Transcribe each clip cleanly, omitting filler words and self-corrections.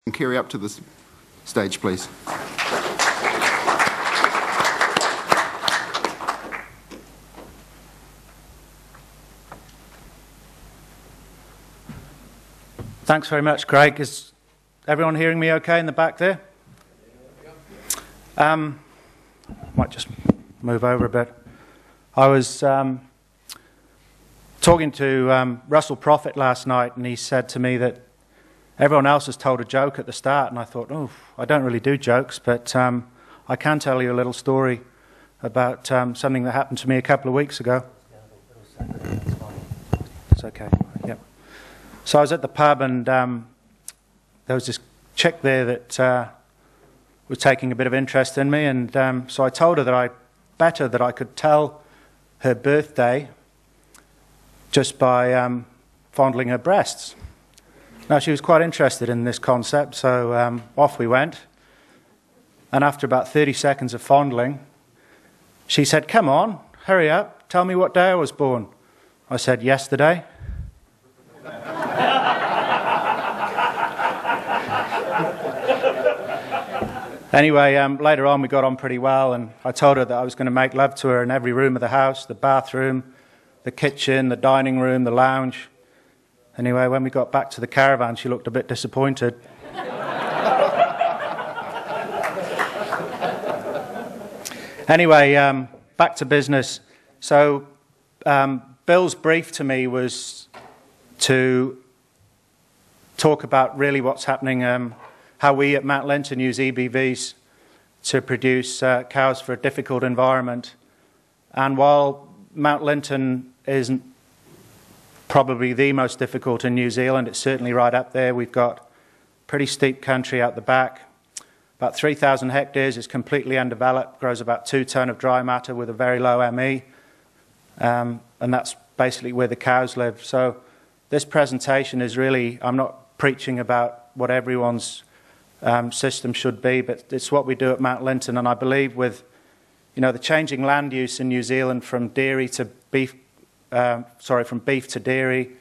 And Kerry, up to the stage, please. Thanks very much, Craig. Is everyone hearing me okay in the back there? Might just move over a bit. I was talking to Russell Prophet last night, and he said to me that everyone else has told a joke at the start, and I thought, oh, I don't really do jokes, but I can tell you a little story about something that happened to me a couple of weeks ago. It's okay, yep. So I was at the pub, and there was this chick there that was taking a bit of interest in me, and so I told her that I better that I could tell her birthday just by fondling her breasts. Now, she was quite interested in this concept, so off we went. And after about 30 seconds of fondling, she said, "Come on, hurry up, tell me what day I was born." I said, "Yesterday." Anyway, later on we got on pretty well, and I told her that I was going to make love to her in every room of the house, the bathroom, the kitchen, the dining room, the lounge. Anyway, when we got back to the caravan, she looked a bit disappointed. Anyway, back to business. So Bill's brief to me was to talk about really what's happening, how we at Mount Linton use EBVs to produce cows for a difficult environment. And while Mount Linton isn't probably the most difficult in New Zealand, it's certainly right up there. We've got pretty steep country out the back. About 3,000 hectares, is completely undeveloped, grows about 2 tonne of dry matter with a very low ME. And that's basically where the cows live. So this presentation is really, I'm not preaching about what everyone's system should be, but it's what we do at Mount Linton. And I believe with, the changing land use in New Zealand from dairy to beef, from beef to dairy,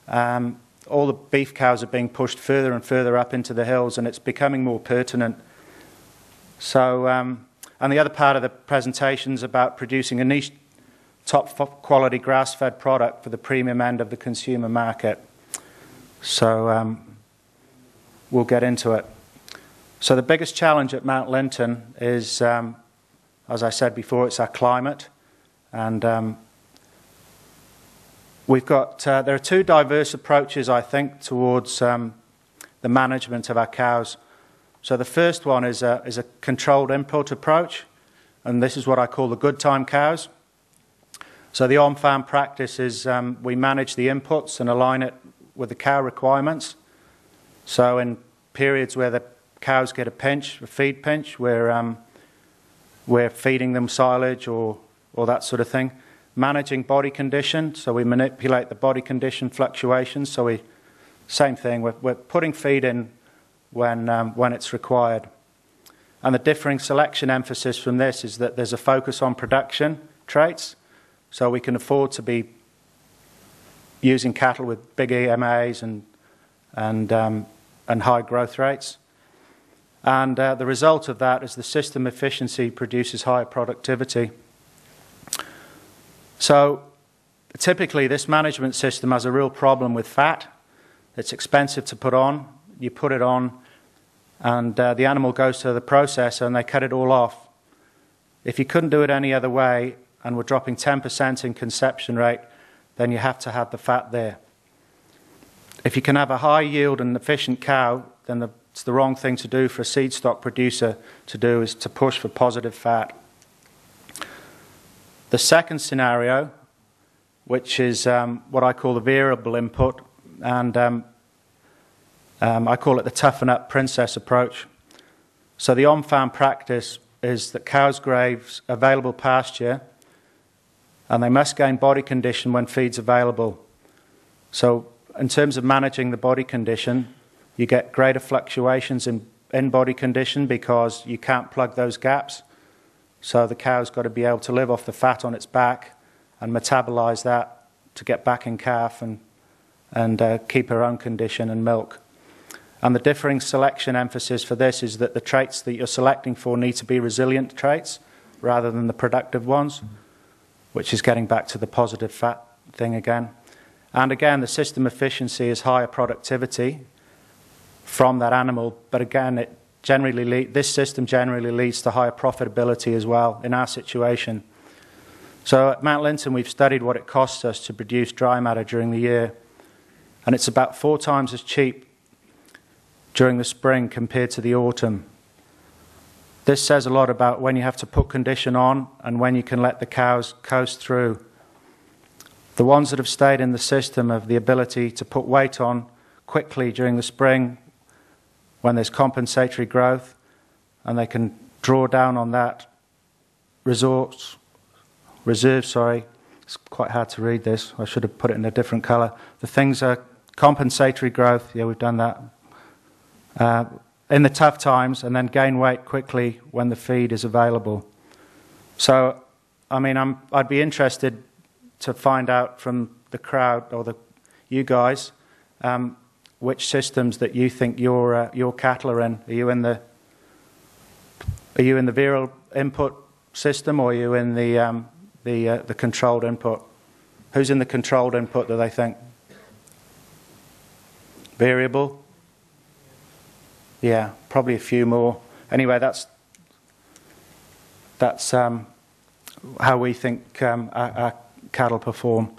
all the beef cows are being pushed further and further up into the hills, and it's becoming more pertinent. So, and the other part of the presentation is about producing a niche, top quality grass-fed product for the premium end of the consumer market. So we'll get into it. So the biggest challenge at Mount Linton is, as I said before, it's our climate. And we've got, there are 2 diverse approaches, I think, towards the management of our cows. So the first one is a controlled input approach, and this is what I call the good time cows. So the on-farm practice is we manage the inputs and align it with the cow requirements. So in periods where the cows get a pinch, a feed pinch, we're feeding them silage or that sort of thing. Managing body condition, so we manipulate the body condition fluctuations. So same thing, we're putting feed in when it's required. And the differing selection emphasis from this is that there's a focus on production traits, so we can afford to be using cattle with big EMAs and high growth rates. And the result of that is the system efficiency produces higher productivity. So typically this management system has a real problem with fat. It's expensive to put on. You put it on and the animal goes to the processor and they cut it all off. If you couldn't do it any other way and we're dropping 10% in conception rate, then you have to have the fat there. If you can have a high yield and efficient cow, then it's the wrong thing to do for a seed stock producer to do, is to push for positive fat. The second scenario, which is what I call the variable input, and I call it the toughen up princess approach. So the on-farm practice is that cows graze available pasture and they must gain body condition when feed's available. So in terms of managing the body condition, you get greater fluctuations in body condition because you can't plug those gaps. So the cow's got to be able to live off the fat on its back and metabolize that to get back in calf and keep her own condition and milk. And the differing selection emphasis for this is that the traits that you're selecting for need to be resilient traits rather than the productive ones, which is getting back to the positive fat thing again. And again, the system efficiency is higher productivity from that animal, but again, this system generally leads to higher profitability as well in our situation. So at Mount Linton, we've studied what it costs us to produce dry matter during the year, and it's about 4 times as cheap during the spring compared to the autumn. This says a lot about when you have to put condition on and when you can let the cows coast through. The ones that have stayed in the system have the ability to put weight on quickly during the spring when there's compensatory growth, and they can draw down on that reserve. It's quite hard to read this. I should have put it in a different colour. The things are compensatory growth. Yeah, we've done that. In the tough times, and then gain weight quickly when the feed is available. So, I mean, I'd be interested to find out from the crowd or you guys which systems that you think your cattle are in. Are you in the virile input system, or are you in the controlled input? Who's in the controlled input, do they think? Variable? Yeah, probably a few more. Anyway, that's how we think our cattle perform.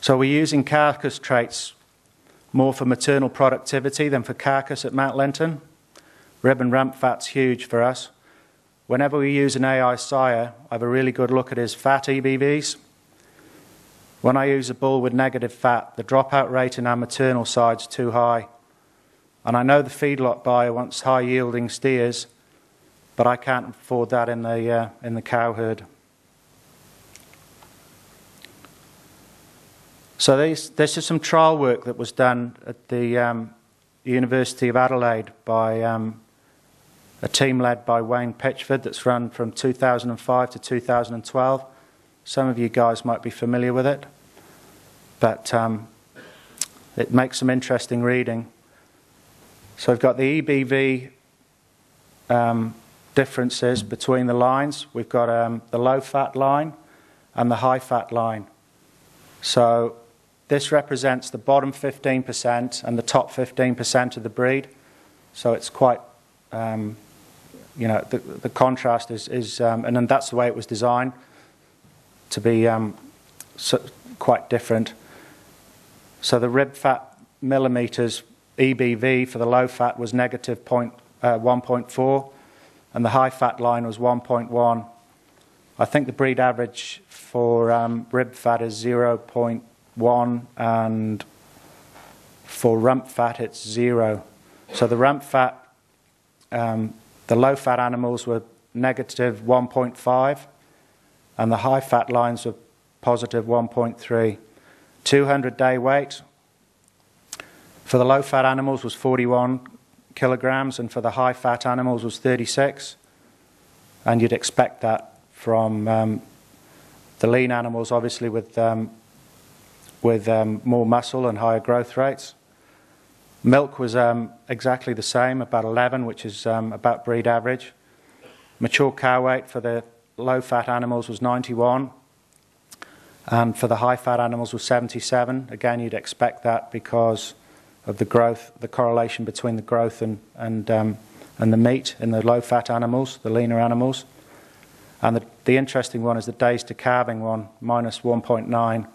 So we're using carcass traits more for maternal productivity than for carcass at Mount Linton. Rib and rump fat's huge for us. Whenever we use an AI sire, I have a really good look at his fat EBVs. When I use a bull with negative fat, the dropout rate in our maternal side's too high. And I know the feedlot buyer wants high-yielding steers, but I can't afford that in the cow herd. So this is some trial work that was done at the University of Adelaide by a team led by Wayne Pitchford that's run from 2005 to 2012. Some of you guys might be familiar with it, but it makes some interesting reading. So we've got the EBV differences between the lines. We've got the low-fat line and the high-fat line. So this represents the bottom 15% and the top 15% of the breed. So it's quite, the contrast is and then that's the way it was designed to be quite different. So the rib fat millimetres EBV for the low fat was negative 1.4, and the high fat line was 1.1. I think the breed average for rib fat is 0.1, and for rump fat it's 0. So the rump fat, the low fat animals were negative 1.5, and the high fat lines were positive 1.3. 200-day weight for the low-fat animals was 41 kilograms, and for the high-fat animals was 36. And you'd expect that from the lean animals, obviously, with more muscle and higher growth rates. Milk was exactly the same, about 11, which is about breed average. Mature cow weight for the low-fat animals was 91, and for the high-fat animals was 77. Again, you'd expect that because of the growth, the correlation between the growth and the meat in the low-fat animals, the leaner animals. And the interesting one is the days to calving one, minus 1.9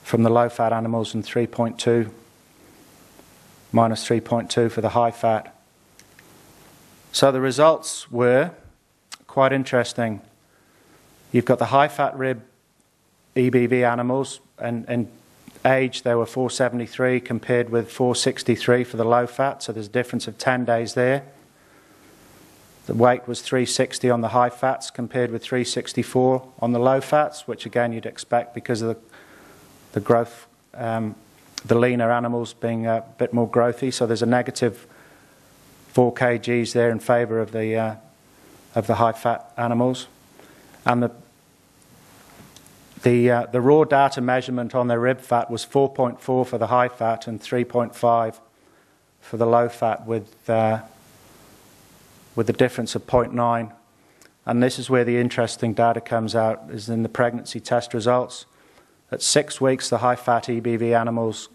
from the low-fat animals, and 3.2, minus 3.2 for the high-fat. So the results were quite interesting. You've got the high-fat rib EBV animals, and age, they were 473 compared with 463 for the low fat, so there's a difference of 10 days there. The weight was 360 on the high fats compared with 364 on the low fats, which again you'd expect because of the growth, the leaner animals being a bit more growthy, so there's a negative 4 kgs there in favour of the high fat animals. And the raw data measurement on their rib fat was 4.4 for the high fat and 3.5 for the low fat with the difference of 0.9. And this is where the interesting data comes out, is in the pregnancy test results. At 6 weeks, the high-fat EBV animals,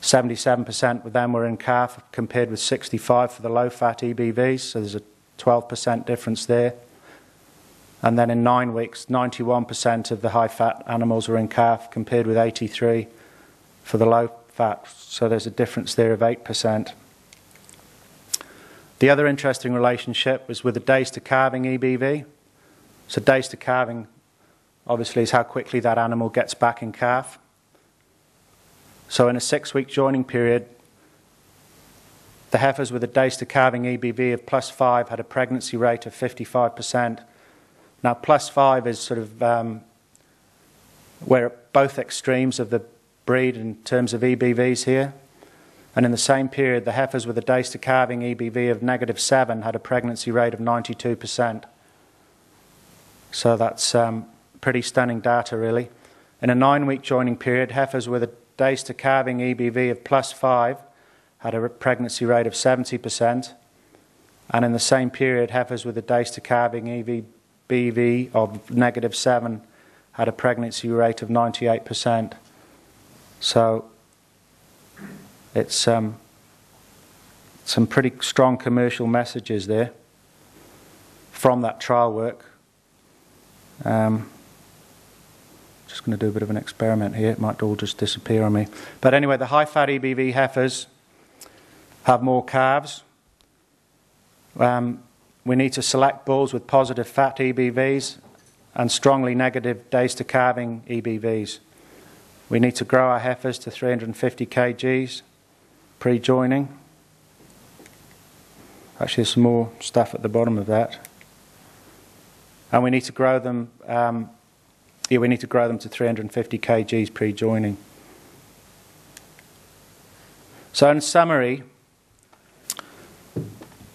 77% of them were in calf, compared with 65% for the low-fat EBVs, so there's a 12% difference there. And then in 9 weeks, 91% of the high-fat animals were in calf, compared with 83% for the low-fat, so there's a difference there of 8%. The other interesting relationship was with the days to calving EBV. So days to calving, obviously, is how quickly that animal gets back in calf. So in a 6-week joining period, the heifers with a days to calving EBV of +5 had a pregnancy rate of 55%. Now, +5 is sort of we're at both extremes of the breed in terms of EBVs here. And in the same period, the heifers with a days to calving EBV of -7 had a pregnancy rate of 92%. So that's pretty stunning data, really. In a 9-week joining period, heifers with a days to calving EBV of +5 had a pregnancy rate of 70%. And in the same period, heifers with a days to calving EBV of -7 had a pregnancy rate of 98%. So it's some pretty strong commercial messages there from that trial work. Just going to do a bit of an experiment here. It might all just disappear on me. But anyway, the high-fat EBV heifers have more calves. We need to select bulls with positive fat EBVs and strongly negative days to calving EBVs. We need to grow our heifers to 350 kgs pre-joining. Actually, there's some more stuff at the bottom of that. And we need to grow them. We need to grow them to 350 kgs pre-joining. So, in summary,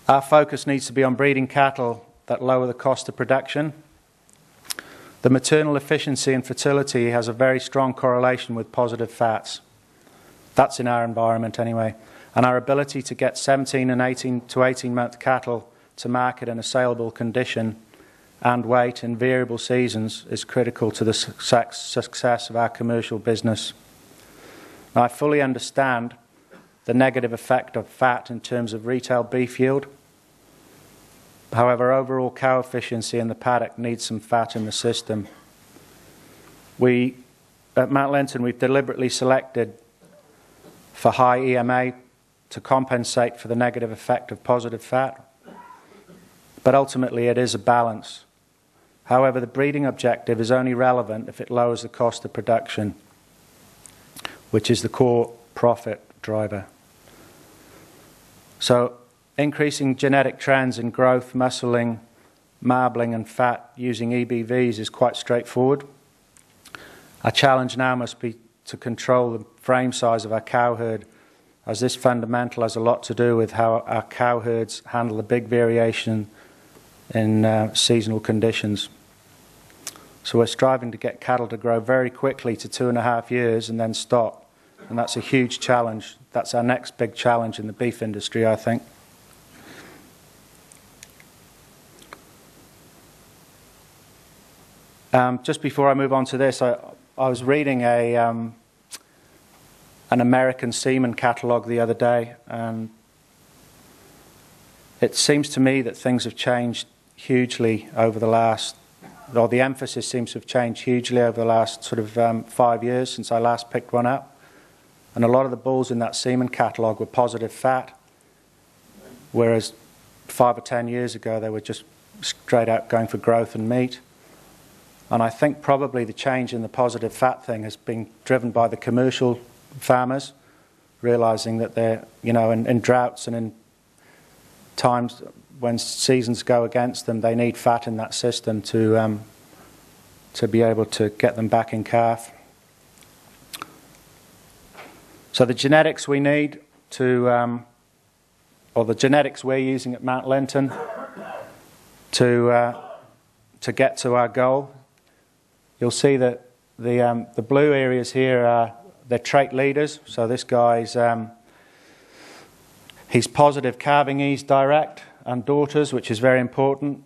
our focus needs to be on breeding cattle that lower the cost of production. The maternal efficiency and fertility has a very strong correlation with positive fats. That's in our environment anyway. And our ability to get 17 and 18 to 18-month cattle to market in a saleable condition and weight in variable seasons is critical to the success of our commercial business. Now, I fully understand the negative effect of fat in terms of retail beef yield. However, overall cow efficiency in the paddock needs some fat in the system. At Mount Linton, we've deliberately selected for high EMA to compensate for the negative effect of positive fat. But ultimately, it is a balance. However, the breeding objective is only relevant if it lowers the cost of production, which is the core profit driver. So, increasing genetic trends in growth, muscling, marbling and fat using EBVs is quite straightforward. Our challenge now must be to control the frame size of our cow herd, as this fundamental has a lot to do with how our cow herds handle the big variation in seasonal conditions. So we're striving to get cattle to grow very quickly to 2.5 years and then stop. And that's a huge challenge. That's our next big challenge in the beef industry, I think. Just before I move on to this, I was reading an American semen catalogue the other day, and it seems to me that things have changed hugely over the last, or the emphasis seems to have changed hugely over the last sort of 5 years since I last picked one up. And a lot of the bulls in that semen catalogue were positive fat, whereas 5 or 10 years ago they were just straight out going for growth and meat. And I think probably the change in the positive fat thing has been driven by the commercial farmers, realising that they're, in droughts and in times when seasons go against them, they need fat in that system to be able to get them back in calf. So the genetics we need to, or the genetics we're using at Mount Linton to get to our goal, you'll see that the blue areas here are they're trait leaders. So this guy's He's positive calving ease direct and daughters, which is very important.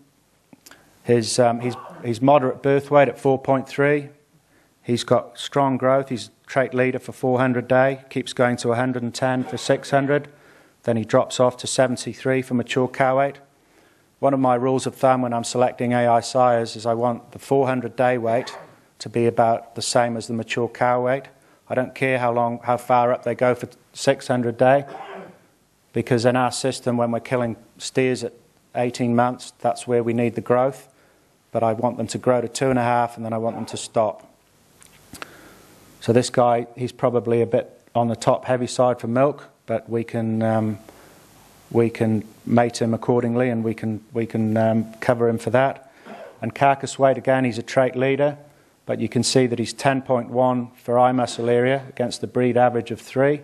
He's moderate birth weight at 4.3. He's got strong growth. He's trait leader for 400 day, keeps going to 110 for 600. Then he drops off to 73 for mature cow weight. One of my rules of thumb when I'm selecting AI sires is I want the 400 day weight to be about the same as the mature cow weight. I don't care how far up they go for 600 day, because in our system when we're killing steers at 18 months, that's where we need the growth. But I want them to grow to 2.5 and then I want them to stop. So this guy, he's probably a bit on the top heavy side for milk, but we can mate him accordingly, and we can cover him for that. And carcass weight, again, he's a trait leader, but you can see that he's 10.1 for eye muscle area against the breed average of 3.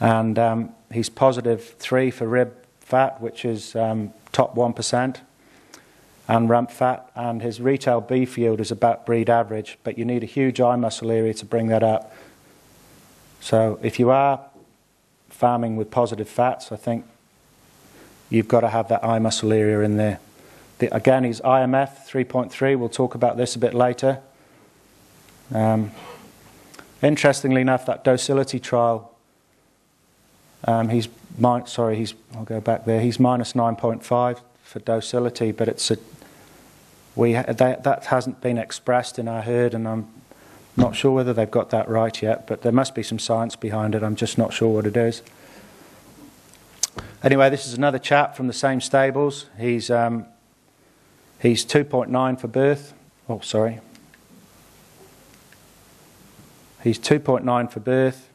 And he's positive 3 for rib fat, which is top 1%, and rump fat. And his retail beef yield is about breed average, but you need a huge eye muscle area to bring that up. So if you are farming with positive fats, I think you've got to have that eye muscle area in there. Again, he's IMF 3.3. We'll talk about this a bit later. Interestingly enough, that docility trial, I'll go back there. He's minus 9.5 for docility, but that hasn't been expressed in our herd, and I'm not sure whether they've got that right yet, but there must be some science behind it. I'm just not sure what it is. Anyway, this is another chap from the same stables. He's 2.9 for birth. Oh, sorry. He's 2.9 for birth.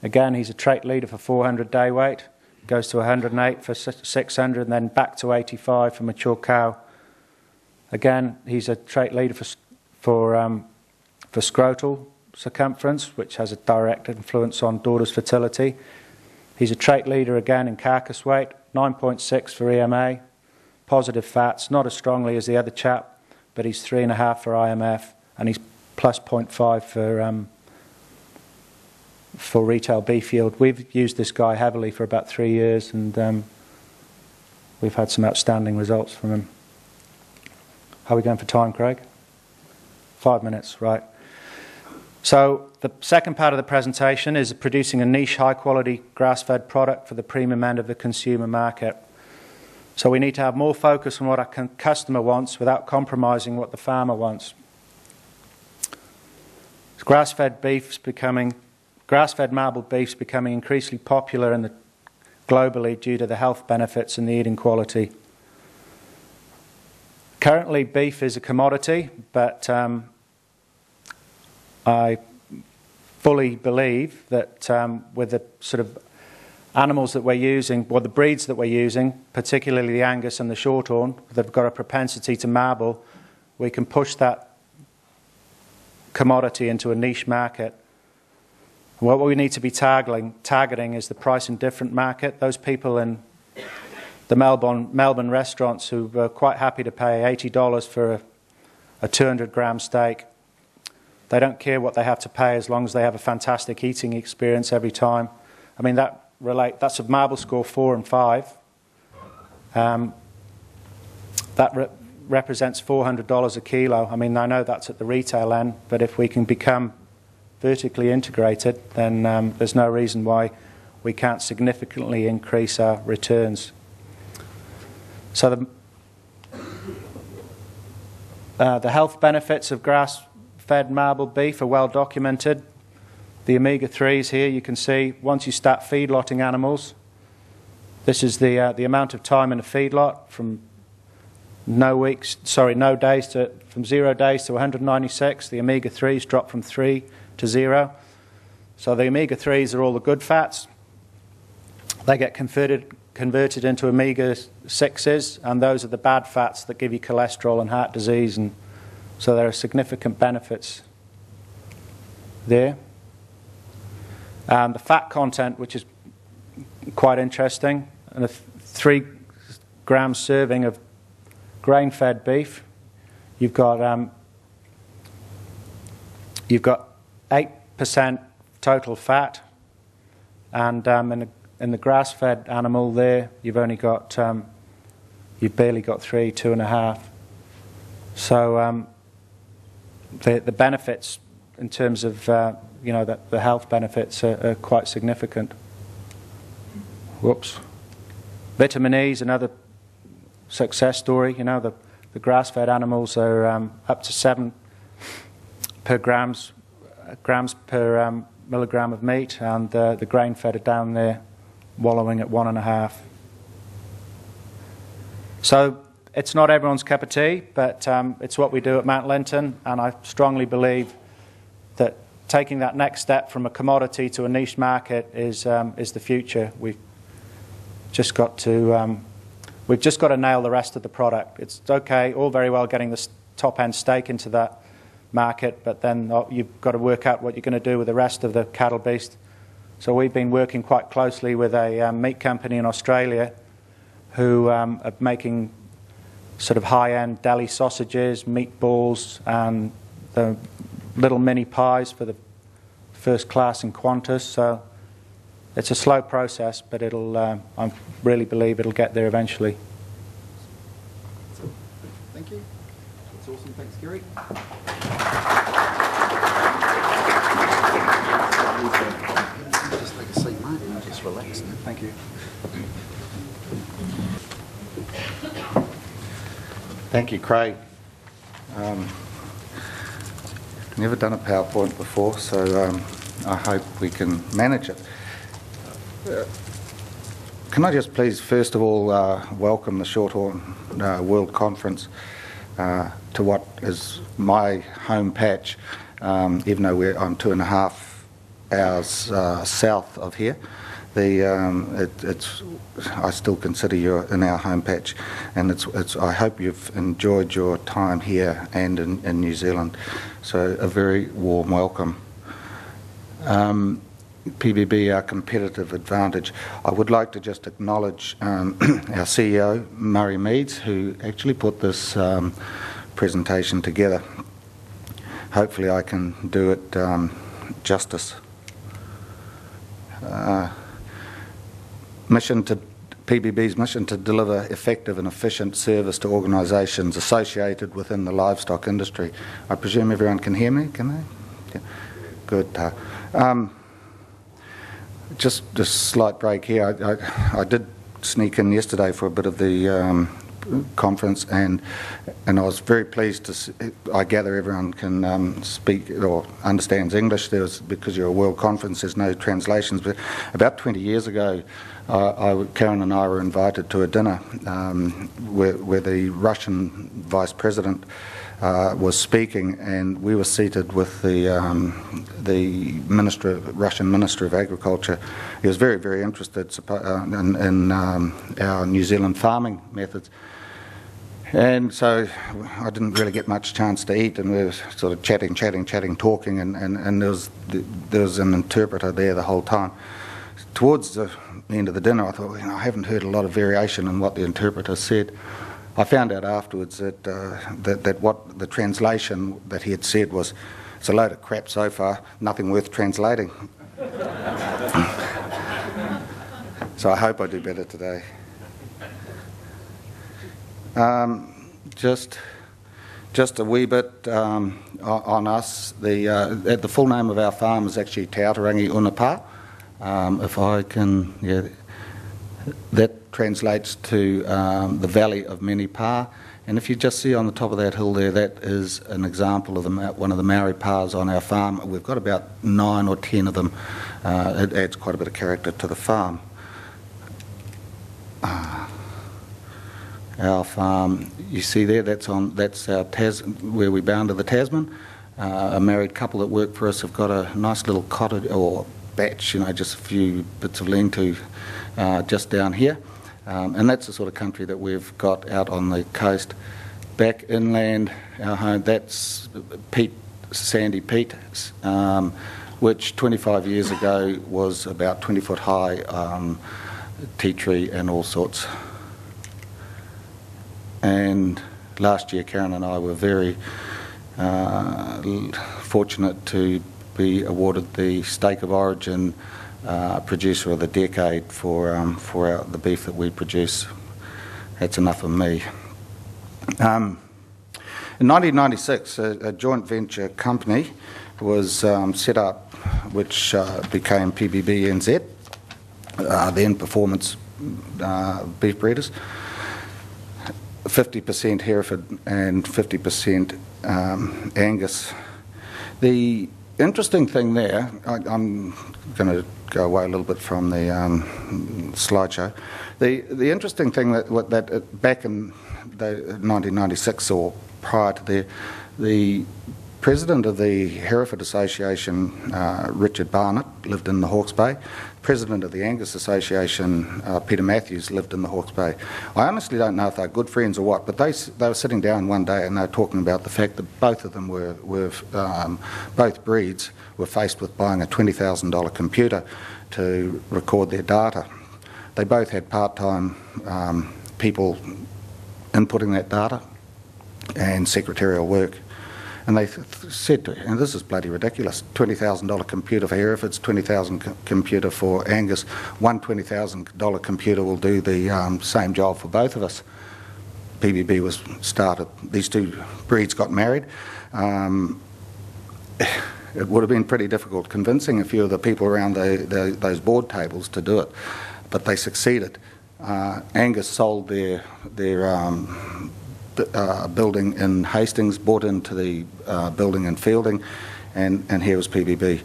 Again, he's a trait leader for 400 day weight. Goes to 108 for 600, and then back to 85 for mature cow. Again, he's a trait leader for scrotal circumference, which has a direct influence on daughter's fertility. He's a trait leader again in carcass weight, 9.6 for EMA. Positive fats, not as strongly as the other chap, but he's 3.5 for IMF, and he's plus 0.5 for retail beef yield. We've used this guy heavily for about 3 years, and we've had some outstanding results from him. How are we going for time, Craig? 5 minutes, right. So the second part of the presentation is producing a niche, high-quality grass-fed product for the premium end of the consumer market. So we need to have more focus on what our customer wants without compromising what the farmer wants. Grass-fed marbled beef's becoming increasingly popular globally due to the health benefits and the eating quality. Currently, beef is a commodity, but I fully believe that with the sort of animals that we're using, or the breeds that we're using, particularly the Angus and the Shorthorn, they've got a propensity to marble, we can push that commodity into a niche market. What we need to be targeting is the price indifferent market, those people in the Melbourne restaurants who are quite happy to pay $80 for a 200-gram steak. They don't care what they have to pay as long as they have a fantastic eating experience every time. I mean, that's a marble score 4 and 5. That represents $400 a kilo. I mean, I know that's at the retail end, but if we can become vertically integrated, then there's no reason why we can't significantly increase our returns. So the health benefits of grass-fed marbled beef are well documented. The omega-3s here, you can see, once you start feedlotting animals, this is the amount of time in a feedlot from 0 days to 196. The omega-3s drop from 3 to 0. So the omega-3s are all the good fats. They get converted into omega-6s, and those are the bad fats that give you cholesterol and heart disease, and so there are significant benefits there. The fat content, which is quite interesting, and a 3-gram serving of grain-fed beef, you've got 8% total fat, and in the grass-fed animal there, you've only got, you've barely got 3, 2.5. So the benefits in terms of, you know, the health benefits are quite significant. Whoops. Vitamin E is another success story. You know, the grass-fed animals are up to 7 grams per milligram of meat, and the grain-fed are down there wallowing at 1.5. So it's not everyone's cup of tea, but it's what we do at Mount Linton, and I strongly believe that taking that next step from a commodity to a niche market is the future. We've just got to nail the rest of the product. It's okay, all very well getting the top-end steak into that market, but then you've got to work out what you're going to do with the rest of the cattle beast. So we've been working quite closely with a meat company in Australia who are making sort of high-end deli sausages, meatballs, and the little mini pies for the first class in Qantas. So it's a slow process, but it'll. I really believe it'll get there eventually. Thank you. That's awesome. Thanks, Gary. Just take a seat, mate, and just relax. Thank you. Thank you, Craig. Never done a PowerPoint before, so I hope we can manage it. Can I just please, first of all, welcome the Shorthorn World Conference to what is my home patch, even though I'm 2.5 hours south of here. I still consider you're in our home patch, and I hope you've enjoyed your time here and in New Zealand. So a very warm welcome. PBB, our competitive advantage. I would like to just acknowledge our CEO, Murray Meads, who actually put this presentation together. Hopefully I can do it justice. PBB's mission to deliver effective and efficient service to organisations associated within the livestock industry. I presume everyone can hear me, can they? Yeah. Good. Just a slight break here. I did sneak in yesterday for a bit of the conference, and I was very pleased to see, I gather everyone can speak or understands English. Because you're a world conference, there's no translations. But about 20 years ago, Karen and I were invited to a dinner where the Russian Vice President was speaking, and we were seated with the Russian Minister of Agriculture. He was very, very interested in our New Zealand farming methods. And so I didn't really get much chance to eat, and we were sort of chatting, talking, and there was an interpreter there the whole time. Towards the end of the dinner, I thought, I haven't heard a lot of variation in what the interpreter said. I found out afterwards that what the translation that he had said was, "It's a load of crap so far, nothing worth translating." So I hope I do better today. Just a wee bit on us. The full name of our farm is actually Te Aotearangi Unapa. If I can, yeah, that translates to the Valley of Many Pa. And if you just see on the top of that hill there, that is an example of one of the Maori pas on our farm. We've got about 9 or 10 of them. It adds quite a bit of character to the farm. Our farm, you see there, that's our where we bound to the Tasman. A married couple that work for us have got a nice little cottage or batch, just a few bits of lean-to just down here. And that's the sort of country that we've got out on the coast. Back inland, our home, that's peat, sandy peat, which 25 years ago was about 20-foot high tea tree and all sorts. And last year, Karen and I were very fortunate to be awarded the Stake of Origin producer of the decade for the beef that we produce. That's enough of me. In 1996, a joint venture company was set up, which became PBB NZ, then Performance Beef Breeders, 50% Hereford and 50% Angus. The interesting thing there, I'm going to go away a little bit from the slideshow. The interesting thing that back in 1996 or prior to there, the president of the Hereford Association, Richard Barnett, lived in the Hawke's Bay. President of the Angus Association, Peter Matthews, lived in the Hawke's Bay. I honestly don't know if they're good friends or what, but they were sitting down one day and they were talking about the fact that both of them both breeds were faced with buying a $20,000 computer to record their data. They both had part-time people inputting that data and secretarial work. And they said, and this is bloody ridiculous, $20,000 computer for Hereford's, $20,000 computer for Angus. One $20,000 computer will do the same job for both of us. PBB was started. These two breeds got married. It would have been pretty difficult convincing a few of the people around those board tables to do it, but they succeeded. Angus sold their building in Hastings, bought into the building in Fielding, and here was PBB.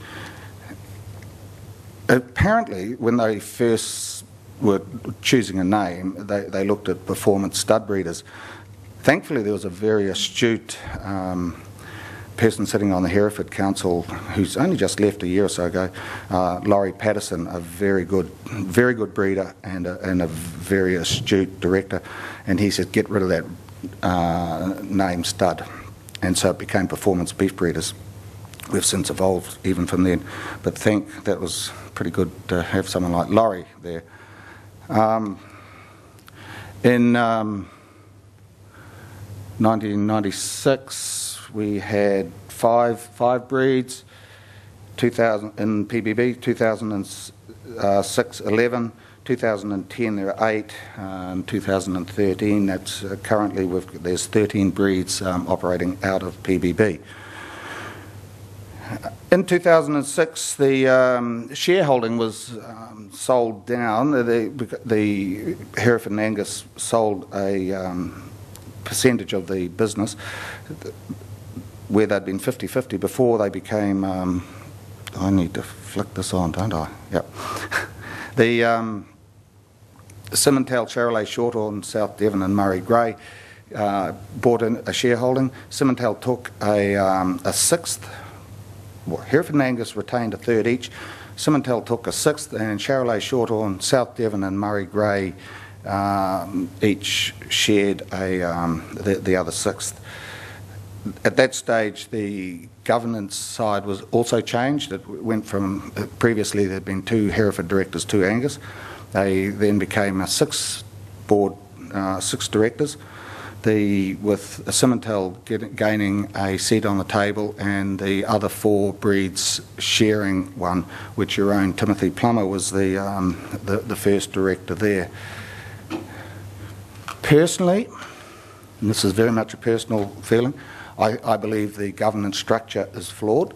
Apparently, when they first were choosing a name, they looked at performance stud breeders. Thankfully, there was a very astute person sitting on the Hereford Council who's only just left a year or so ago, Laurie Patterson, a very good breeder and a very astute director, and he said, get rid of that name stud, and so it became Performance Beef Breeders. We've since evolved even from then, but think that was pretty good to have someone like Laurie there. In 1996 we had five breeds, 2000 in PBB, 2006 11, 2010 there are 8, 2013 that's currently there's 13 breeds operating out of PBB. In 2006 the shareholding was sold down. The Hereford and Angus sold a percentage of the business where they'd been 50-50 before they became I need to flick this on, don't I? Yep. The Simmental, Charolais, Shorthorn, South Devon and Murray Grey bought in a shareholding. Simmental took a sixth. Well, Hereford and Angus retained a third each. Simmental took a sixth, and Charolais, Shorthorn, South Devon and Murray Grey each shared the other sixth. At that stage, the governance side was also changed. It went from previously there had been 2 Hereford directors, 2 Angus. They then became a 6 directors. With Simmental gaining a seat on the table and the other 4 breeds sharing one, which your own Timothy Plummer was the first director there. Personally, and this is very much a personal feeling, I believe the governance structure is flawed.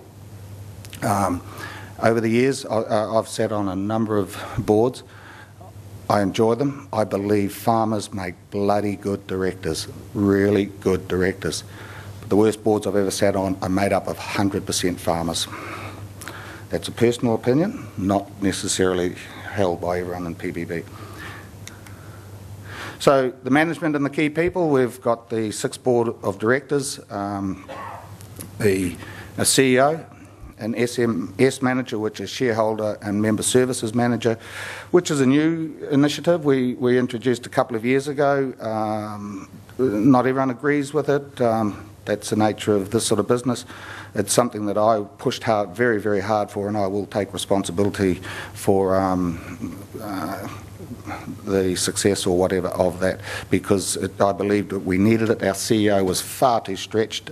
Over the years, I've sat on a number of boards. I enjoy them. I believe farmers make bloody good directors, really good directors. But the worst boards I've ever sat on are made up of 100% farmers. That's a personal opinion, not necessarily held by everyone in PBB. So the management and the key people, we've got the 6th board of directors, a CEO, an SMS manager, which is shareholder and member services manager, which is a new initiative we introduced a couple of years ago. Not everyone agrees with it. That's the nature of this sort of business. It's something that I pushed hard, very, very hard for, and I will take responsibility for the success or whatever of that, because I believed that we needed it. Our CEO was far too stretched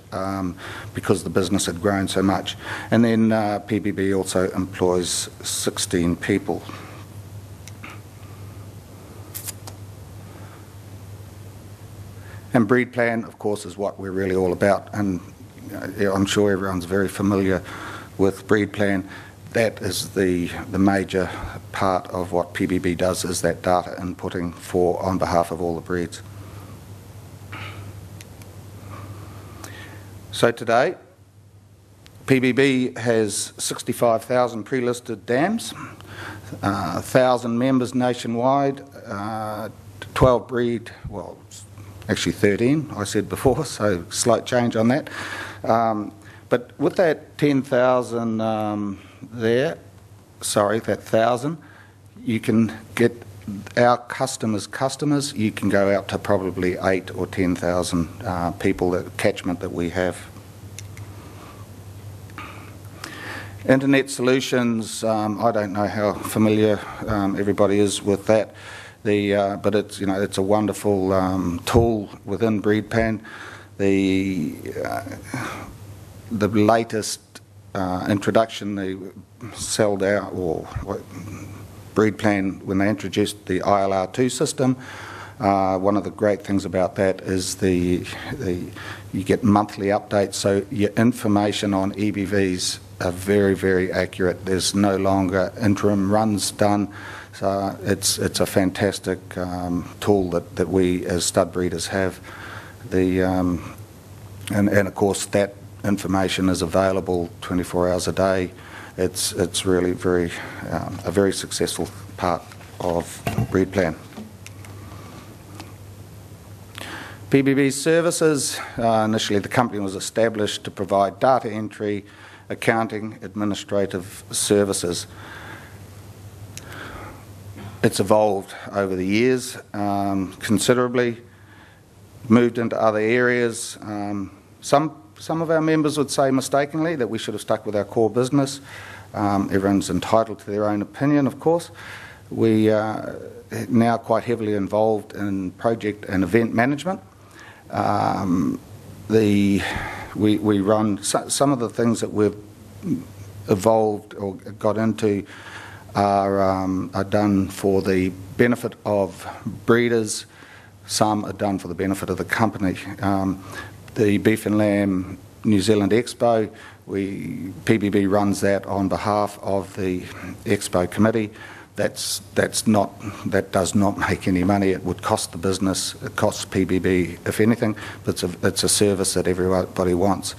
because the business had grown so much. And then PBB also employs 16 people. And breed plan, of course, is what we're really all about. And I'm sure everyone's very familiar with breed plan. That is the major part of what PBB does, is that data inputting on behalf of all the breeds. So today, PBB has 65,000 pre-listed dams, 1,000 members nationwide, 12 breed, well, actually 13, I said before, so slight change on that. But with that 10,000 there, sorry, that 1,000, you can get our customers, you can go out to probably 8 or 10,000 people, that catchment that we have. Internet solutions, I don't know how familiar everybody is with that. But it's, it's a wonderful tool within BreedPlan. The latest introduction, they sold out, or BreedPlan, when they introduced the ILR2 system, one of the great things about that is you get monthly updates, so your information on EBVs are very, very accurate. There's no longer interim runs done. So it's a fantastic tool that we as stud breeders have. And of course that information is available 24 hours a day. It's really a very successful part of BreedPlan. PBB's services, initially the company was established to provide data entry, accounting, administrative services. It's evolved over the years considerably, moved into other areas. Some of our members would say mistakenly that we should have stuck with our core business. Everyone's entitled to their own opinion, of course. We are now quite heavily involved in project and event management. We run some of the things that we've evolved or got into are done for the benefit of breeders. Some are done for the benefit of the company. The Beef and Lamb New Zealand Expo, PBB runs that on behalf of the Expo committee. That does not make any money. It would cost the business. It costs PBB, if anything, but it's a service that everybody wants.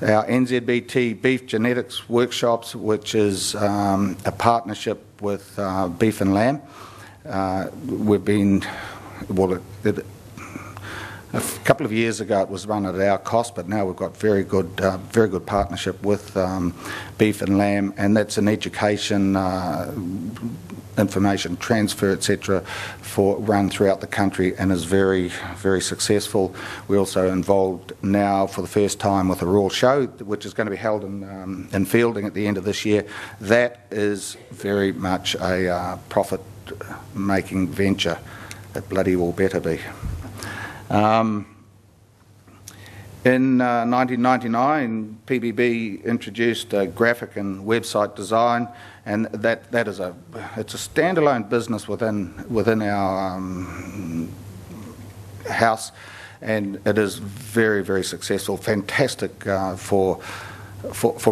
Our NZBT Beef Genetics Workshops, which is a partnership with Beef and Lamb. We've been, a couple of years ago it was run at our cost, but now we've got very good partnership with Beef and Lamb, and that's an education, information transfer, etc., run throughout the country, and is very, very successful. We're also involved now for the first time with a Royal Show, which is going to be held in Fielding at the end of this year. That is very much a profit-making venture. It bloody well better be. In 1999, PBB introduced a graphic and website design, and it's a standalone business within our house, and it is very, very successful. Fantastic for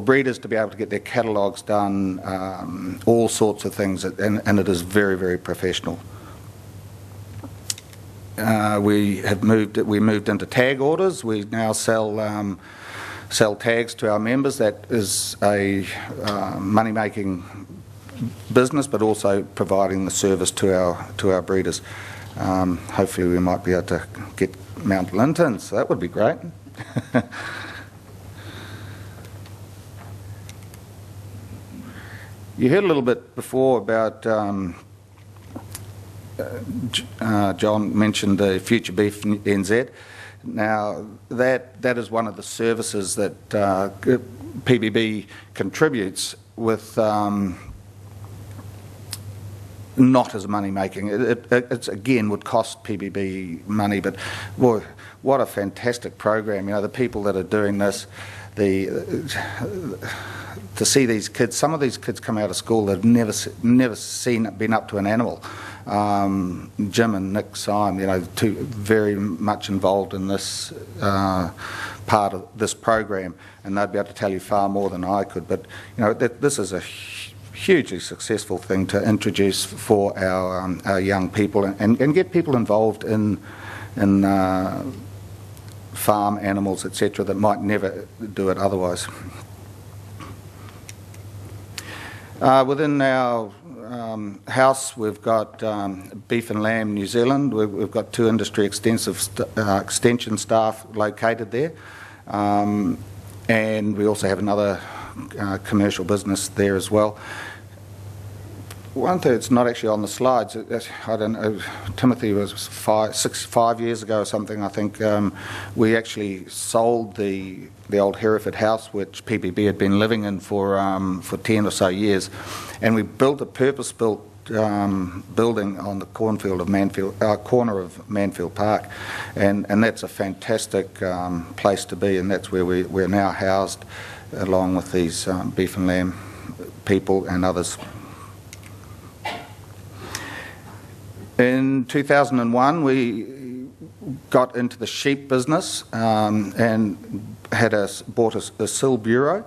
breeders to be able to get their catalogues done, all sorts of things, and it is very, very professional. We moved into tag orders. We now sell tags to our members. That is a money-making business, but also providing the service to our breeders. Hopefully, we might be able to get Mount Linton, so that would be great. You heard a little bit before about. John mentioned the Future Beef NZ. Now that is one of the services that PBB contributes with not as money making. It's again would cost PBB money, but boy, what a fantastic program! You know, the people that are doing this, to see these kids. Some of these kids come out of school that have never been up to an animal. Jim and Nick Syme, you know, two very much involved in this part of this program, and they'd be able to tell you far more than I could. But you know, this is a hugely successful thing to introduce for our young people and get people involved in farm animals, etc., that might never do it otherwise. Within our house, we've got Beef and Lamb New Zealand. We've got 2 industry extension staff located there, and we also have another commercial business there as well. One thing that's not actually on the slides, I don't know, Timothy was 5 years ago or something, I think, we actually sold the old Hereford house, which PBB had been living in for 10 or so years, and we built a purpose-built building on the corner of Manfield Park, and that's a fantastic place to be, and that's where we're now housed, along with these beef and lamb people and others. In 2001, we got into the sheep business and bought a SIL bureau,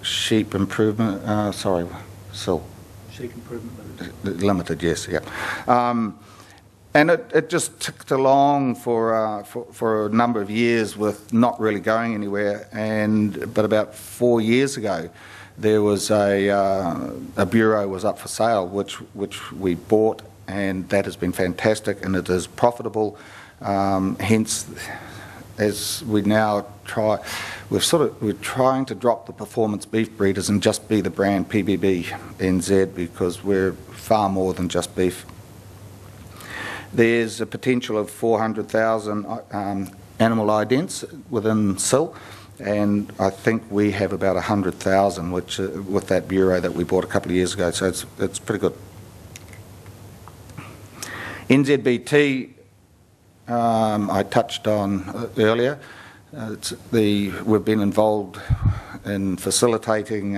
Sheep Improvement. SIL. Sheep Improvement Limited. Yes, yeah. And it just ticked along for a number of years with not really going anywhere. But about 4 years ago, there was a bureau was up for sale, which we bought, and that has been fantastic, and it is profitable. Hence, as we now we're trying to drop the performance beef breeders and just be the brand PBB NZ, because we're far more than just beef. There's a potential of 400,000 animal idents within SIL. And I think we have about 100,000, which with that bureau that we bought a couple of years ago, so it's pretty good. NZBT, I touched on earlier. We've been involved in facilitating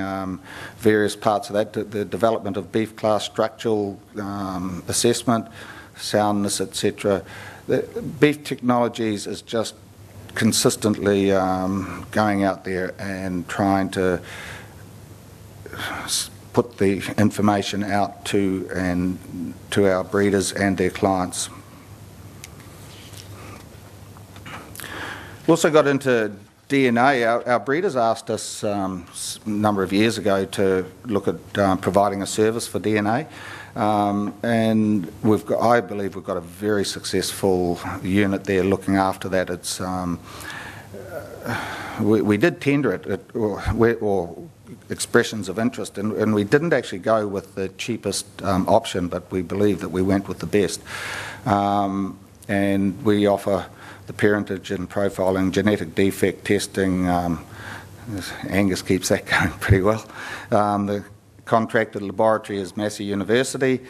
various parts of that, the development of beef class structural assessment, soundness, etc. Beef Technologies is just consistently going out there and trying to put the information out to our breeders and their clients. We also got into DNA. Our breeders asked us a number of years ago to look at providing a service for DNA. And I believe we've got a very successful unit there looking after that. It's we did tender it or expressions of interest, and we didn't actually go with the cheapest option, but we believe that we went with the best. And we offer the parentage and profiling, genetic defect testing. Angus keeps that going pretty well. The contracted laboratory is Massey University,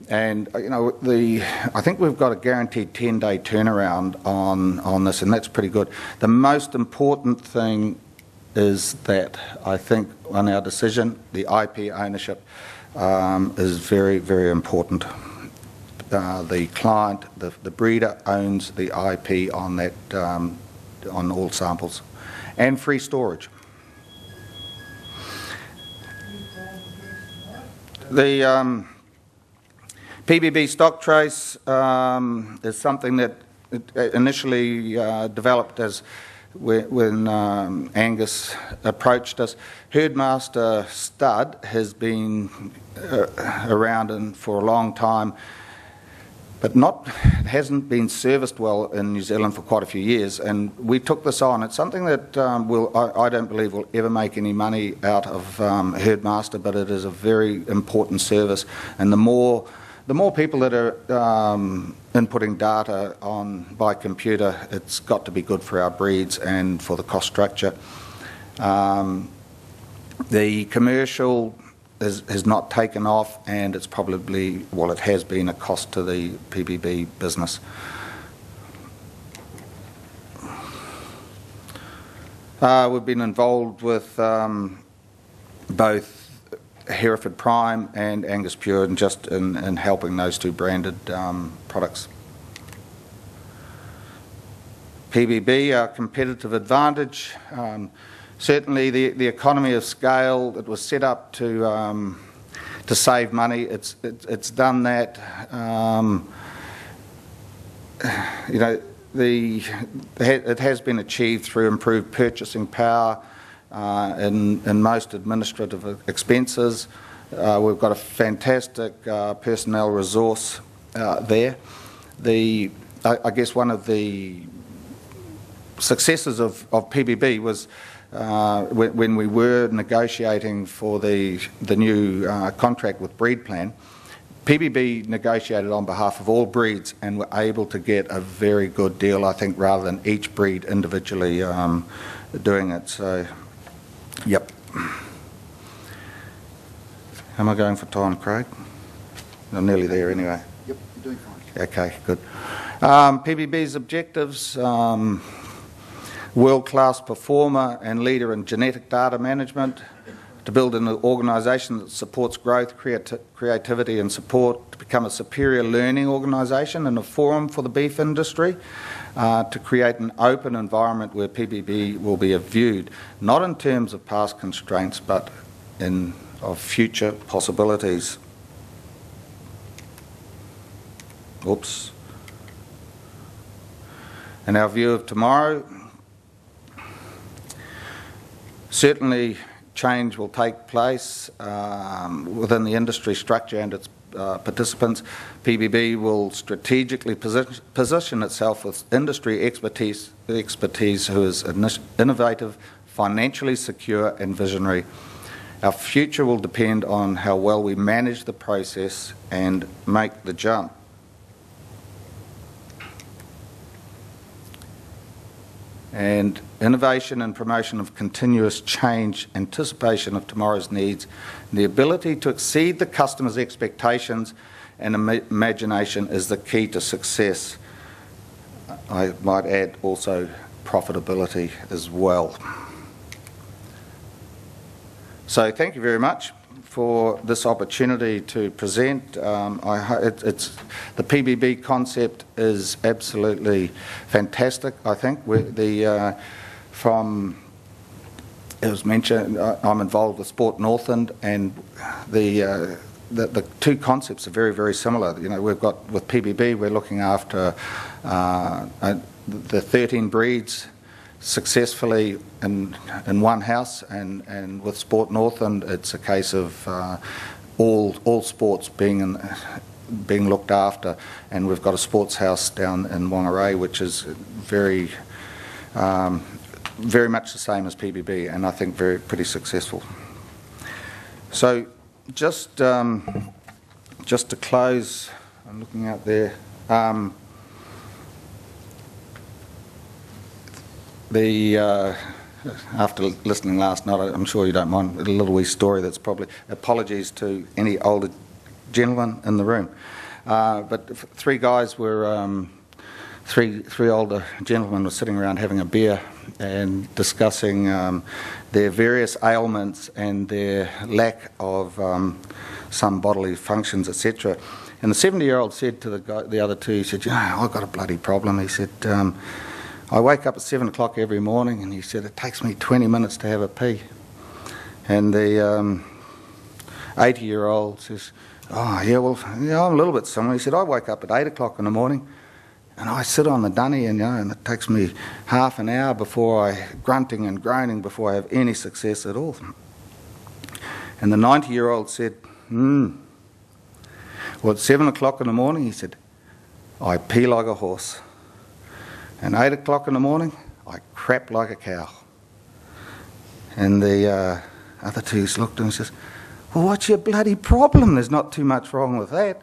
and you know, I think we've got a guaranteed 10-day turnaround on this, and that's pretty good. The most important thing is that I think on our decision, the IP ownership is very, very important. The client, the breeder owns the IP on that, on all samples, and free storage. The PBB stock trace is something that initially developed as when Angus approached us. Herdmaster stud has been around for a long time, but hasn't been serviced well in New Zealand for quite a few years, and we took this on. It's something that I don't believe will ever make any money out of Herdmaster, but it is a very important service, and the more people that are inputting data by computer, it's got to be good for our breeds and for the cost structure. The commercial has not taken off, and it's probably, well, it has been a cost to the PBB business. We've been involved with both Hereford Prime and Angus Pure, and just in helping those two branded products. PBB, our competitive advantage. Certainly the economy of scale, it was set up to save money. It's done that. You know, it has been achieved through improved purchasing power in most administrative expenses. We've got a fantastic personnel resource there. I guess one of the successes of PBB was when we were negotiating for the new contract with Breed Plan. PBB negotiated on behalf of all breeds and were able to get a very good deal, I think, rather than each breed individually doing it. So, yep. Am I going for time, Craig? I'm nearly there anyway. Yep, you're doing fine. Okay, good. PBB's objectives, world-class performer and leader in genetic data management, to build an organisation that supports growth, creativity and support, to become a superior learning organisation and a forum for the beef industry, to create an open environment where PBB will be viewed, not in terms of past constraints, but of future possibilities. Oops. And our view of tomorrow, certainly change will take place within the industry structure and its participants. PBB will strategically position itself with industry expertise who is innovative, financially secure and visionary. Our future will depend on how well we manage the process and make the jump. And innovation and promotion of continuous change, anticipation of tomorrow's needs, the ability to exceed the customer's expectations and imagination is the key to success. I might add also profitability as well. So thank you very much for this opportunity to present. The PBB concept is absolutely fantastic, I think. It was mentioned, I'm involved with Sport Northland, and the two concepts are very, very similar. You know, we've got, with PBB, we're looking after the 13 breeds successfully in one house, and with Sport Northland it's a case of all sports being looked after, and we've got a sports house down in Whangarei which is very much the same as PBB, and I think pretty successful. So just to close, I'm looking out there. After listening last night, I'm sure you don't mind a little wee story that's probably, apologies to any older gentlemen in the room, but three guys were, three older gentlemen were sitting around having a beer and discussing their various ailments and their lack of some bodily functions, etc. And the 70-year-old said to the other two, he said, "You know, I've got a bloody problem." He said, I wake up at 7 o'clock every morning, and he said, it takes me 20 minutes to have a pee. And the 80-year-old says, oh, yeah, well, yeah, I'm a little bit similar. He said, I wake up at 8 o'clock in the morning, and I sit on the dunny, and, and it takes me half an hour grunting and groaning before I have any success at all. And the 90-year-old said, well, at 7 o'clock in the morning, he said, I pee like a horse. And 8 o'clock in the morning, I crap like a cow. And the other two looked at him and says, well, what's your bloody problem? There's not too much wrong with that.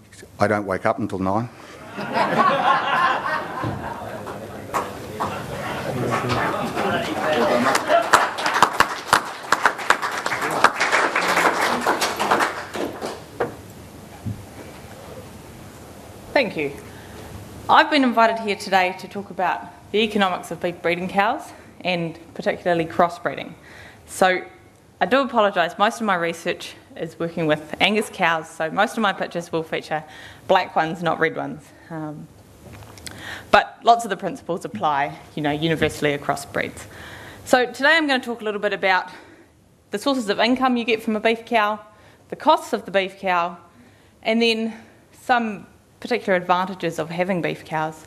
He said, I don't wake up until 9. Thank you. I've been invited here today to talk about the economics of beef breeding cows and particularly crossbreeding. So I do apologise, most of my research is working with Angus cows, so most of my pictures will feature black ones, not red ones. But lots of the principles apply, universally across breeds. So today I'm going to talk a little bit about the sources of income you get from a beef cow, the costs of the beef cow, and then some particular advantages of having beef cows,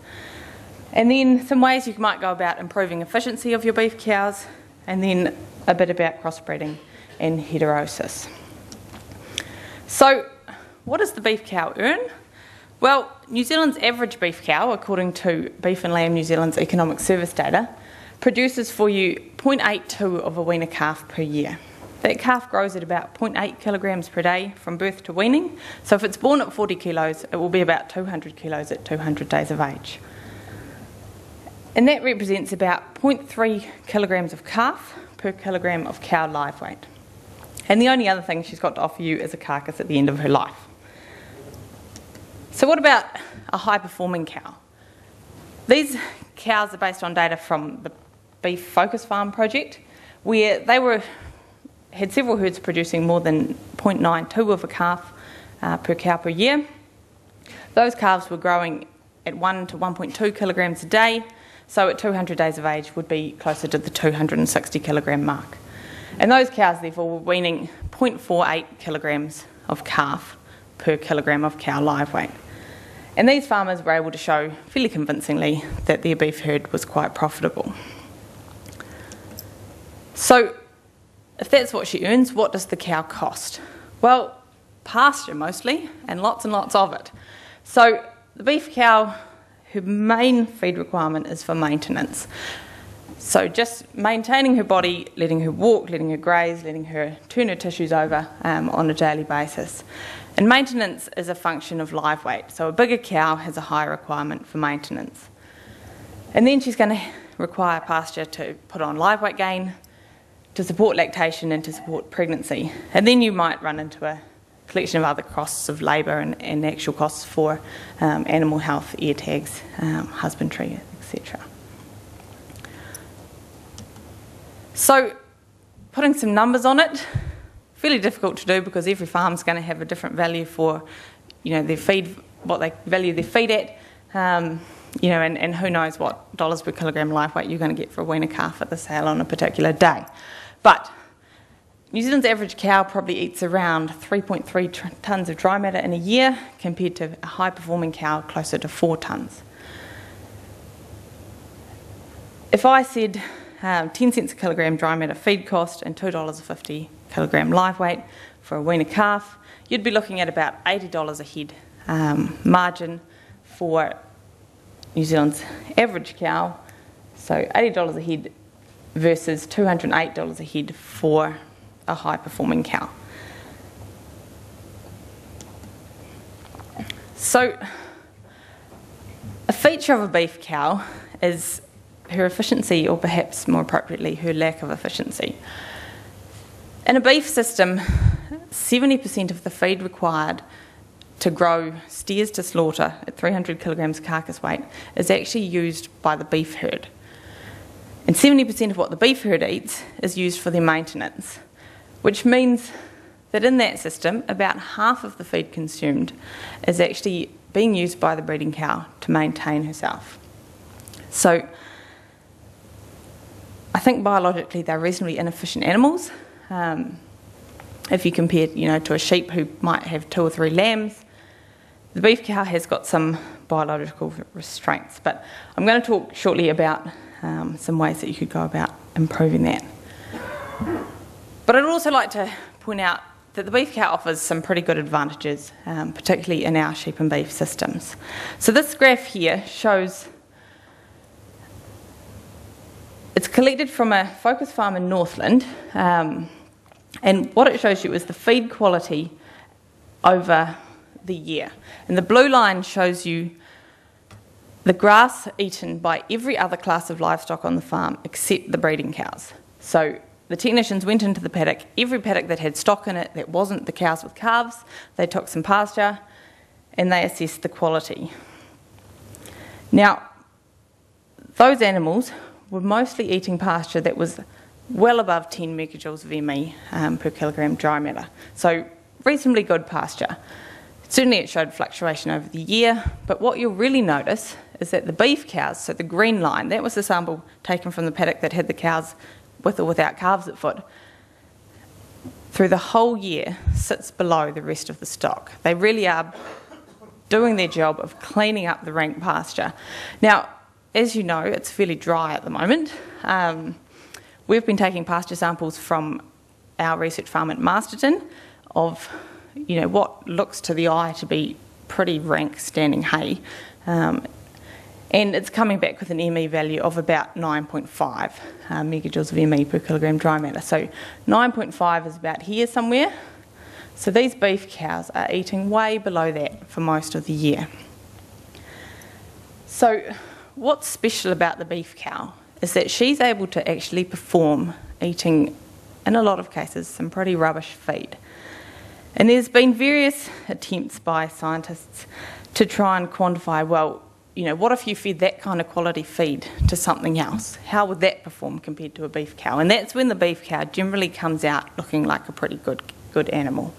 and then some ways you might go about improving efficiency of your beef cows, and then a bit about crossbreeding and heterosis. So what does the beef cow earn? Well, New Zealand's average beef cow, according to Beef and Lamb New Zealand's economic service data, produces for you 0.82 of a weaner calf per year. That calf grows at about 0.8 kilograms per day from birth to weaning, so if it's born at 40 kilos, it will be about 200 kilos at 200 days of age. And that represents about 0.3 kilograms of calf per kilogram of cow live weight. And the only other thing she's got to offer you is a carcass at the end of her life. So what about a high-performing cow? These cows are based on data from the Beef Focus Farm project, where they had several herds producing more than 0.92 of a calf per cow per year. Those calves were growing at 1 to 1.2 kilograms a day, so at 200 days of age would be closer to the 260 kilogram mark. And those cows therefore were weaning 0.48 kilograms of calf per kilogram of cow live weight. And these farmers were able to show fairly convincingly that their beef herd was quite profitable. So if that's what she earns, what does the cow cost? Well, pasture mostly, and lots of it. So the beef cow, her main feed requirement is for maintenance. So just maintaining her body, letting her walk, letting her graze, letting her turn her tissues over on a daily basis. And maintenance is a function of live weight. So a bigger cow has a higher requirement for maintenance. And then she's going to require pasture to put on live weight gain, to support lactation and to support pregnancy. And then you might run into a collection of other costs of labour and actual costs for animal health, ear tags, husbandry, etc. So putting some numbers on it, fairly difficult to do because every farm's going to have a different value for their feed, what they value their feed at, and who knows what dollars per kilogram live weight you're going to get for a weaner calf at the sale on a particular day. But New Zealand's average cow probably eats around 3.3 tonnes of dry matter in a year, compared to a high-performing cow closer to 4 tonnes. If I said 10 cents a kilogram dry matter feed cost and $2.50 kilogram live weight for a weaner calf, you'd be looking at about $80 a head margin for New Zealand's average cow. So $80 a head versus $208 a head for a high-performing cow. So a feature of a beef cow is her efficiency, or perhaps more appropriately, her lack of efficiency. In a beef system, 70% of the feed required to grow steers to slaughter at 300 kilograms carcass weight is actually used by the beef herd. And 70% of what the beef herd eats is used for their maintenance, which means that in that system, about half of the feed consumed is actually being used by the breeding cow to maintain herself. So I think biologically they're reasonably inefficient animals. If you compare, to a sheep who might have 2 or 3 lambs, the beef cow has got some biological restraints. But I'm going to talk shortly about some ways that you could go about improving that. But I'd also like to point out that the beef cow offers some pretty good advantages, particularly in our sheep and beef systems. So this graph here shows, it's collected from a focus farm in Northland, and what it shows you is the feed quality over the year. And the blue line shows you the grass eaten by every other class of livestock on the farm except the breeding cows. So the technicians went into the paddock, every paddock that had stock in it that wasn't the cows with calves, they took some pasture, and they assessed the quality. Now, those animals were mostly eating pasture that was well above 10 megajoules of ME per kilogram dry matter. So reasonably good pasture. Certainly it showed fluctuation over the year, but what you'll really notice is that the beef cows, so the green line, that was the sample taken from the paddock that had the cows with or without calves at foot, through the whole year sits below the rest of the stock. They really are doing their job of cleaning up the rank pasture. Now, as you know, it's fairly dry at the moment. We've been taking pasture samples from our research farm at Masterton of, what looks to the eye to be pretty rank standing hay. And it's coming back with an ME value of about 9.5 megajoules of ME per kilogram dry matter. So 9.5 is about here somewhere. So these beef cows are eating way below that for most of the year. So what's special about the beef cow is that she's able to actually perform eating, in a lot of cases, some pretty rubbish feed. And there's been various attempts by scientists to try and quantify, well, what if you fed that kind of quality feed to something else? How would that perform compared to a beef cow? And that's when the beef cow generally comes out looking like a pretty good animal.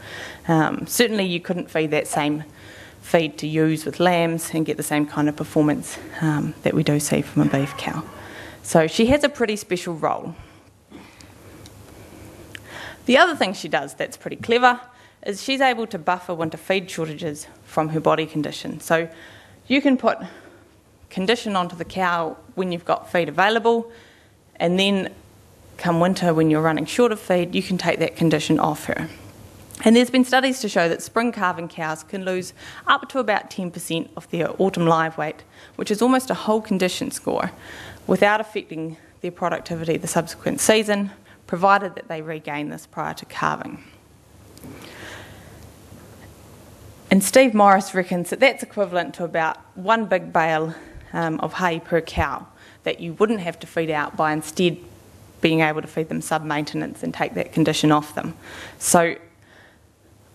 Certainly you couldn't feed that same feed to ewes with lambs and get the same kind of performance that we do see from a beef cow. So she has a pretty special role. The other thing she does that's pretty clever is she's able to buffer winter feed shortages from her body condition. So you can put condition onto the cow when you've got feed available, and then come winter when you're running short of feed, you can take that condition off her. And there's been studies to show that spring calving cows can lose up to about 10% of their autumn live weight, which is almost a whole condition score, without affecting their productivity the subsequent season, provided that they regain this prior to calving. And Steve Morris reckons that that's equivalent to about one big bale of hay per cow that you wouldn't have to feed out by instead being able to feed them sub-maintenance and take that condition off them. So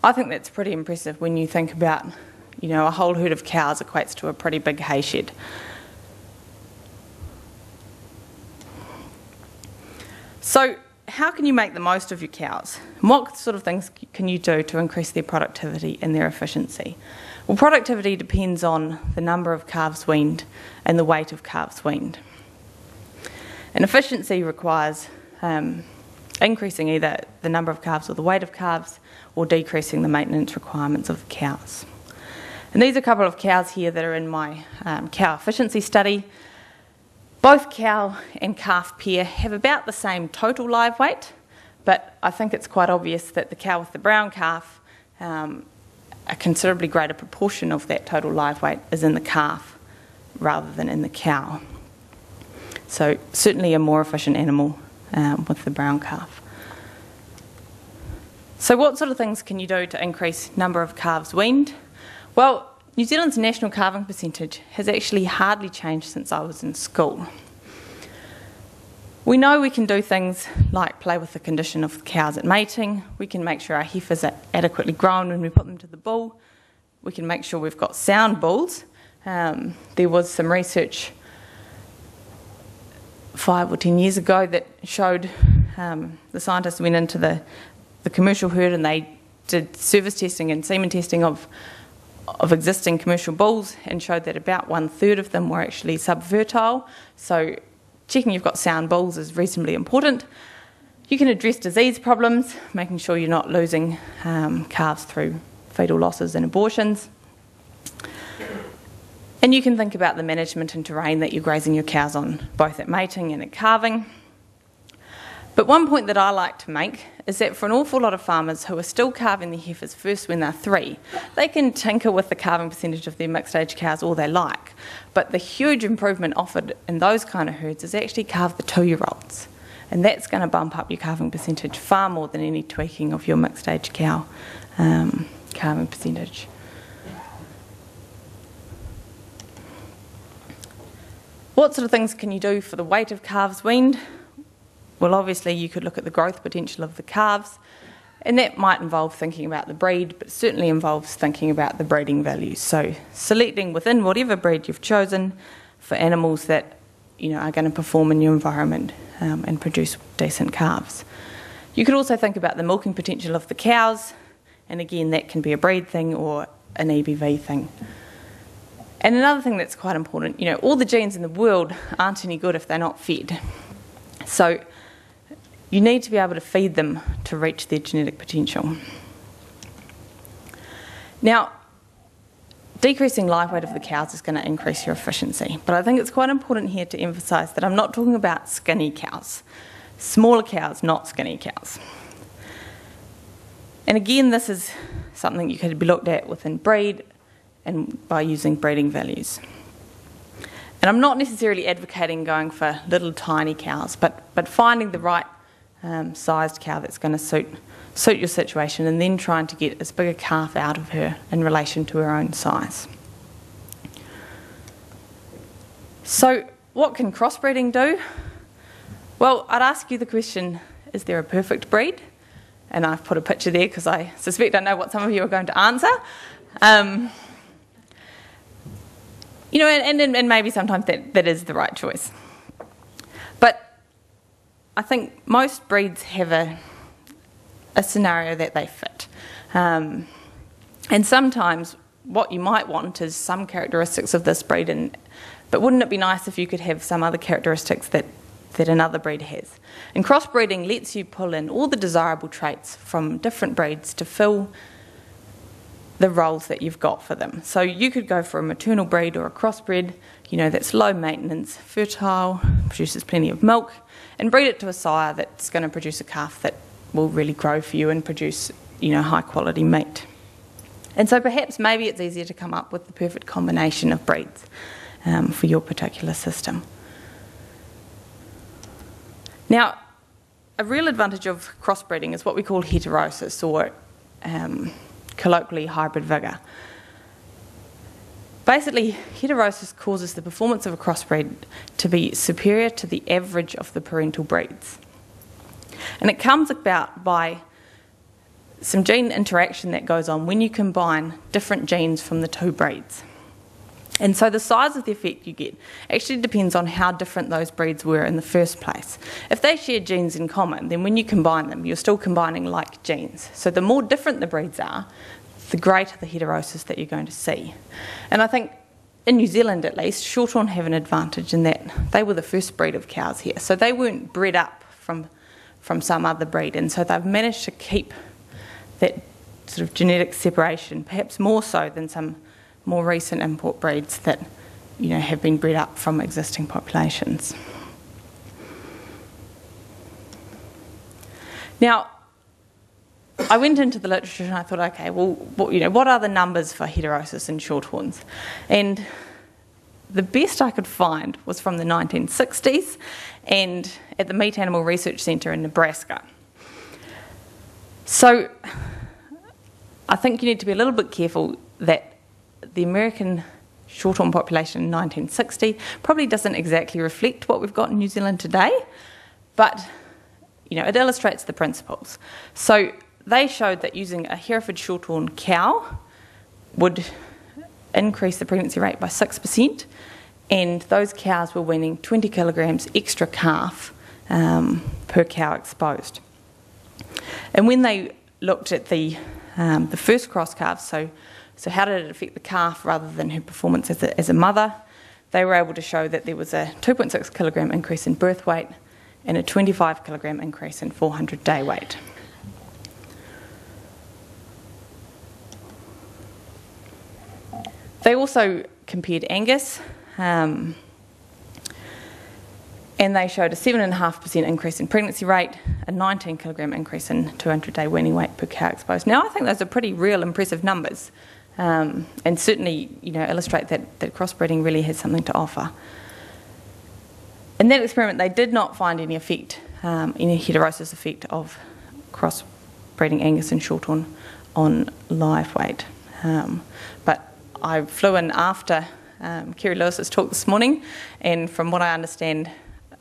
I think that's pretty impressive when you think about, a whole herd of cows equates to a pretty big hay shed. So how can you make the most of your cows? And what sort of things can you do to increase their productivity and their efficiency? Well, productivity depends on the number of calves weaned and the weight of calves weaned. And efficiency requires increasing either the number of calves or the weight of calves, or decreasing the maintenance requirements of the cows. And these are a couple of cows here that are in my cow efficiency study. Both cow and calf pair have about the same total live weight, but I think it's quite obvious that the cow with the brown calf, a considerably greater proportion of that total live weight is in the calf rather than in the cow. So certainly a more efficient animal with the brown calf. So what sort of things can you do to increase number of calves weaned? Well, New Zealand's national calving percentage has actually hardly changed since I was in school. We know we can do things like play with the condition of the cows at mating. We can make sure our heifers are adequately grown when we put them to the bull. We can make sure we've got sound bulls. There was some research 5 or 10 years ago that showed the scientists went into the commercial herd and they did service testing and semen testing of existing commercial bulls and showed that about 1/3 of them were actually subfertile. So checking you've got sound bulls is reasonably important. You can address disease problems, making sure you're not losing calves through fetal losses and abortions. And you can think about the management and terrain that you're grazing your cows on, both at mating and at calving. But one point that I like to make is that for an awful lot of farmers who are still calving their heifers first when they're 3, they can tinker with the calving percentage of their mixed age cows all they like. But the huge improvement offered in those kind of herds is actually calve the 2-year-olds. And that's going to bump up your calving percentage far more than any tweaking of your mixed age cow calving percentage. What sort of things can you do for the weight of calves weaned? Well, obviously you could look at the growth potential of the calves. And that might involve thinking about the breed, but certainly involves thinking about the breeding values. So selecting within whatever breed you've chosen for animals that are going to perform in your environment and produce decent calves. You could also think about the milking potential of the cows, and again that can be a breed thing or an EBV thing. And another thing that's quite important, all the genes in the world aren't any good if they're not fed. So you need to be able to feed them to reach their genetic potential. Now, decreasing live weight of the cows is going to increase your efficiency, but I think it's quite important here to emphasise that I'm not talking about skinny cows. Smaller cows, not skinny cows. And again, this is something you could be looked at within breed and by using breeding values. And I'm not necessarily advocating going for little tiny cows, but finding the right sized cow that's going to suit your situation, and then trying to get as big a calf out of her in relation to her own size. So what can crossbreeding do? Well, I'd ask you the question, is there a perfect breed? And I've put a picture there because I suspect I know what some of you are going to answer. And maybe sometimes that is the right choice. But I think most breeds have a scenario that they fit. And sometimes what you might want is some characteristics of this breed, but wouldn't it be nice if you could have some other characteristics that another breed has? And crossbreeding lets you pull in all the desirable traits from different breeds to fill the roles that you've got for them. So you could go for a maternal breed or a crossbred, that's low maintenance, fertile, produces plenty of milk, and breed it to a sire that's going to produce a calf that will really grow for you and produce, high quality meat. And so perhaps maybe it's easier to come up with the perfect combination of breeds for your particular system. Now, a real advantage of crossbreeding is what we call heterosis, or colloquially hybrid vigour. Basically, heterosis causes the performance of a crossbreed to be superior to the average of the parental breeds. And it comes about by some gene interaction that goes on when you combine different genes from the two breeds. And so the size of the effect you get actually depends on how different those breeds were in the first place. If they share genes in common, then when you combine them, you're still combining like genes. So the more different the breeds are, the greater the heterosis that you're going to see. And I think in New Zealand at least, Shorthorn have an advantage in that they were the first breed of cows here. So they weren't bred up from some other breed, and so they've managed to keep that sort of genetic separation, perhaps more so than some more recent import breeds that have been bred up from existing populations. Now, I went into the literature and I thought, okay, well, what are the numbers for heterosis in shorthorns? And the best I could find was from the 1960s and at the Meat Animal Research Centre in Nebraska. So I think you need to be a little bit careful that the American shorthorn population in 1960 probably doesn't exactly reflect what we've got in New Zealand today, but it illustrates the principles. So they showed that using a Hereford shorthorn cow would increase the pregnancy rate by 6%, and those cows were weaning 20 kilograms extra calf per cow exposed. And when they looked at the first cross calves, so how did it affect the calf rather than her performance as a mother, they were able to show that there was a 2.6 kilogram increase in birth weight and a 25 kilogram increase in 400-day weight. They also compared Angus, and they showed a 7.5% increase in pregnancy rate, a 19 kilogram increase in 200-day weaning weight per cow exposed. Now, I think those are pretty real impressive numbers, and certainly, illustrate that crossbreeding really has something to offer. In that experiment, they did not find any effect, any heterosis effect of crossbreeding Angus and Shorthorn on live weight. But I flew in after Kerry Lewis's talk this morning, and from what I understand,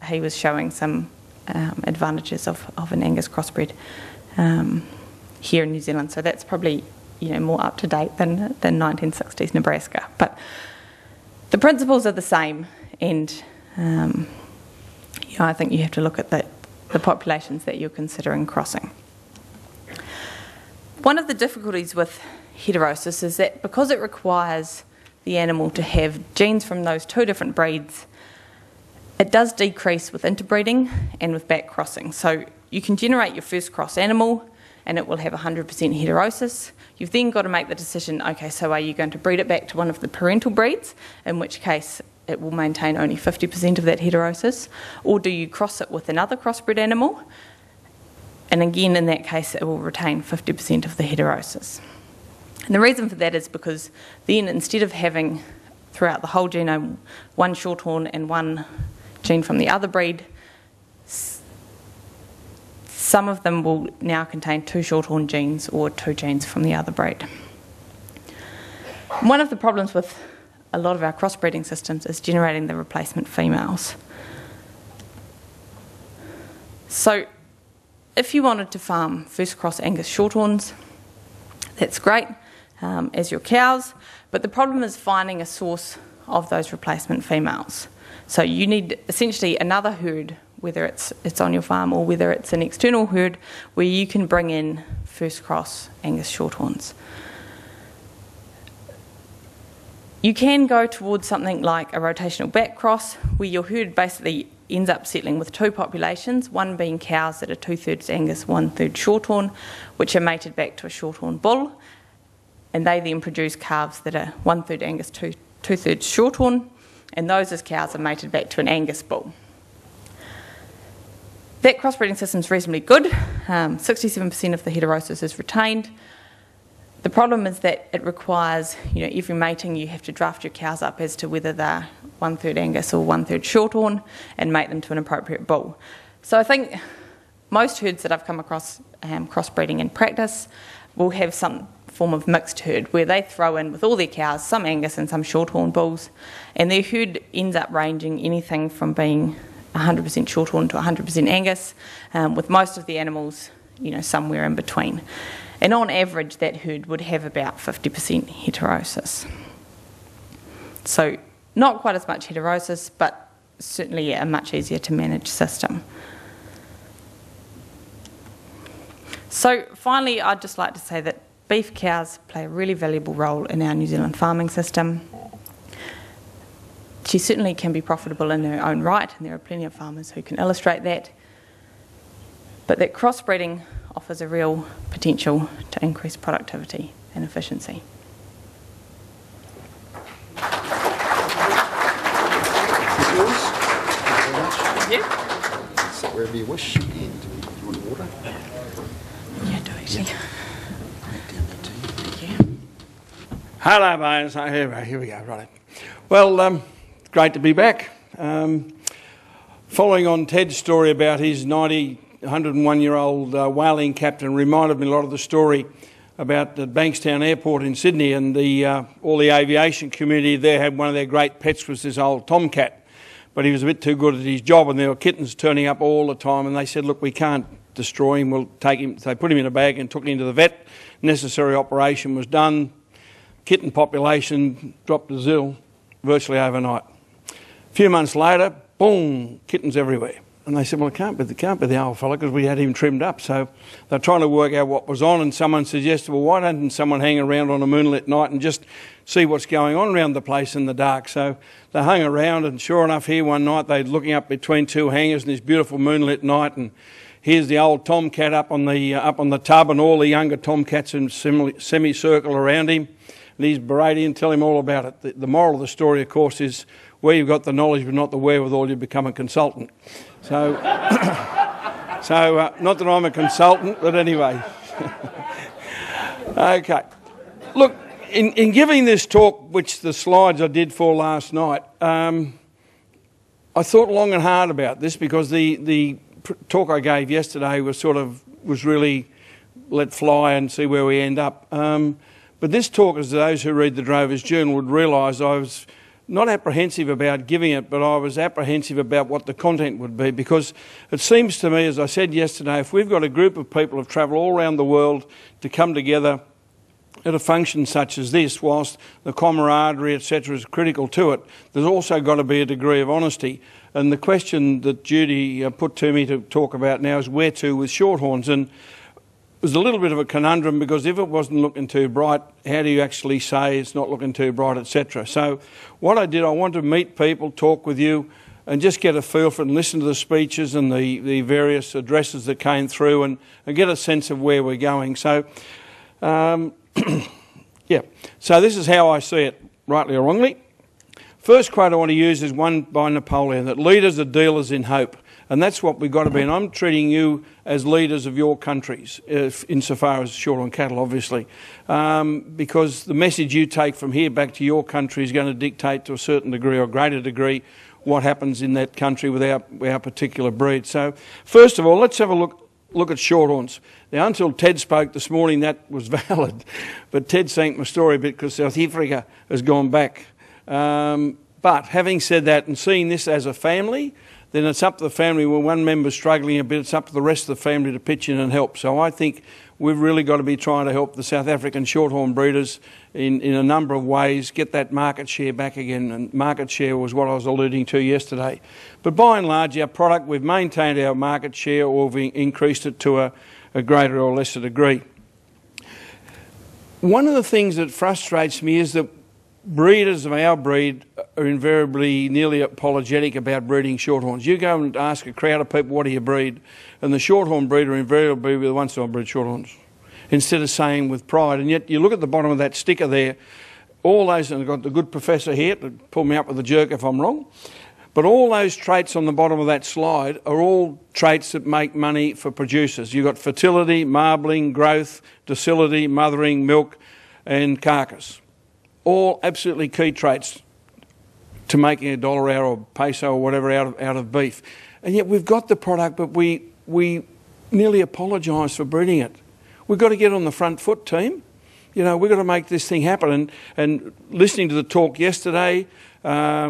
he was showing some advantages of an Angus crossbred here in New Zealand. So that's probably more up to date than 1960s Nebraska. But the principles are the same, and I think you have to look at the populations that you're considering crossing. One of the difficulties with heterosis is that because it requires the animal to have genes from those two different breeds, it does decrease with interbreeding and with back crossing. So you can generate your first cross animal and it will have 100% heterosis. You've then got to make the decision, okay, so are you going to breed it back to one of the parental breeds, in which case it will maintain only 50% of that heterosis, or do you cross it with another crossbred animal? And again, in that case, it will retain 50% of the heterosis. And the reason for that is because then, instead of having throughout the whole genome one shorthorn and one gene from the other breed, some of them will now contain two shorthorn genes or two genes from the other breed. One of the problems with a lot of our crossbreeding systems is generating the replacement females. So if you wanted to farm first cross Angus Shorthorns, that's great as your cows, but the problem is finding a source of those replacement females. So you need essentially another herd, whether it's on your farm or whether it's an external herd, where you can bring in first cross Angus Shorthorns. You can go towards something like a rotational back cross, where your herd basically ends up settling with two populations, one being cows that are 2/3 Angus, 1/3 Shorthorn, which are mated back to a Shorthorn bull, and they then produce calves that are 1/3 Angus, 2/3 Shorthorn, and those as cows are mated back to an Angus bull. That crossbreeding system is reasonably good. 67% of the heterosis is retained. The problem is that it requires, every mating you have to draft your cows up as to whether they're 1/3 Angus or 1/3 Shorthorn and mate them to an appropriate bull. So I think most herds that I've come across crossbreeding in practice will have some form of mixed herd where they throw in with all their cows some Angus and some Shorthorn bulls, and their herd ends up ranging anything from being 100% Shorthorn to 100% Angus, with most of the animals, somewhere in between. And on average, that herd would have about 50% heterosis. So not quite as much heterosis, but certainly a much easier to manage system. So finally, I'd just like to say that beef cows play a really valuable role in our New Zealand farming system. She certainly can be profitable in her own right, and there are plenty of farmers who can illustrate that. But that crossbreeding offers a real potential to increase productivity and efficiency. Thank you. Sit wherever you wish. And do you want water? Yeah, do actually. Down there too. Thank you. Hello, Bones. Here we go. Right. Well, great to be back. Following on Ted's story about his 101-year-old whaling captain, reminded me a lot of the story about the Bankstown Airport in Sydney, and all the aviation community there had one of their great pets was this old tomcat, but he was a bit too good at his job, and there were kittens turning up all the time, and they said, look, we can't destroy him, we'll take him. They put him in a bag and took him to the vet. Necessary operation was done. Kitten population dropped to zero virtually overnight. A few months later, boom, kittens everywhere. And they said, well, it can't be the old fella because we had him trimmed up. So they're trying to work out what was on, and someone suggested, well, why don't someone hang around on a moonlit night and just see what's going on around the place in the dark? So they hung around, and sure enough, here one night they're looking up between two hangars in this beautiful moonlit night, and here's the old tomcat up on the tub, and all the younger tomcats in semicircle around him. And he's berating and telling him all about it. The moral of the story, of course, is where you've got the knowledge but not the wherewithal, you become a consultant. So, not that I'm a consultant, but anyway. Okay. Look, in giving this talk, which the slides I did for last night, I thought long and hard about this because the talk I gave yesterday was really let fly and see where we end up. But this talk, as those who read the Drover's Journal would realise, I was not apprehensive about giving it, but I was apprehensive about what the content would be, because it seems to me, as I said yesterday, if we've got a group of people who travel all around the world to come together at a function such as this, whilst the camaraderie, etc., is critical to it, there's also got to be a degree of honesty. And the question that Judy put to me to talk about now is where to with Shorthorns. And it was a little bit of a conundrum, because if it wasn't looking too bright, how do you actually say it's not looking too bright, etc.? So what I did, I wanted to meet people, talk with you, and just get a feel for it and listen to the speeches and the various addresses that came through, and get a sense of where we're going. So, yeah, so this is how I see it, rightly or wrongly. First quote I want to use is one by Napoleon, that leaders are dealers in hope. And that's what we've got to be. And I'm treating you as leaders of your countries, insofar as Shorthorn cattle, obviously, because the message you take from here back to your country is going to dictate to a certain degree or greater degree what happens in that country with our particular breed. So, first of all, let's have a look at Shorthorns. Now, until Ted spoke this morning, that was valid, but Ted sank my story a bit because South Africa has gone back. But having said that, and seeing this as a family, then it's up to the family. When one member's struggling a bit, it's up to the rest of the family to pitch in and help. So I think we've really got to be trying to help the South African Shorthorn breeders in a number of ways, get that market share back again. And market share was what I was alluding to yesterday. But by and large, our product, we've maintained our market share, or we've increased it to a greater or lesser degree. One of the things that frustrates me is that breeders of our breed are invariably nearly apologetic about breeding Shorthorns. You go and ask a crowd of people, what do you breed? And the Shorthorn breeder invariably will be the ones who breed Shorthorns, instead of saying with pride. And yet you look at the bottom of that sticker there, all those, and I've got the good professor here to pull me up with a jerk if I'm wrong, but all those traits on the bottom of that slide are all traits that make money for producers. You've got fertility, marbling, growth, docility, mothering, milk and carcass. All absolutely key traits to making $1 hour or peso or whatever out of beef. And yet we've got the product, but we nearly apologise for breeding it. We've got to get on the front foot, team. You know, we've got to make this thing happen. And listening to the talk yesterday, I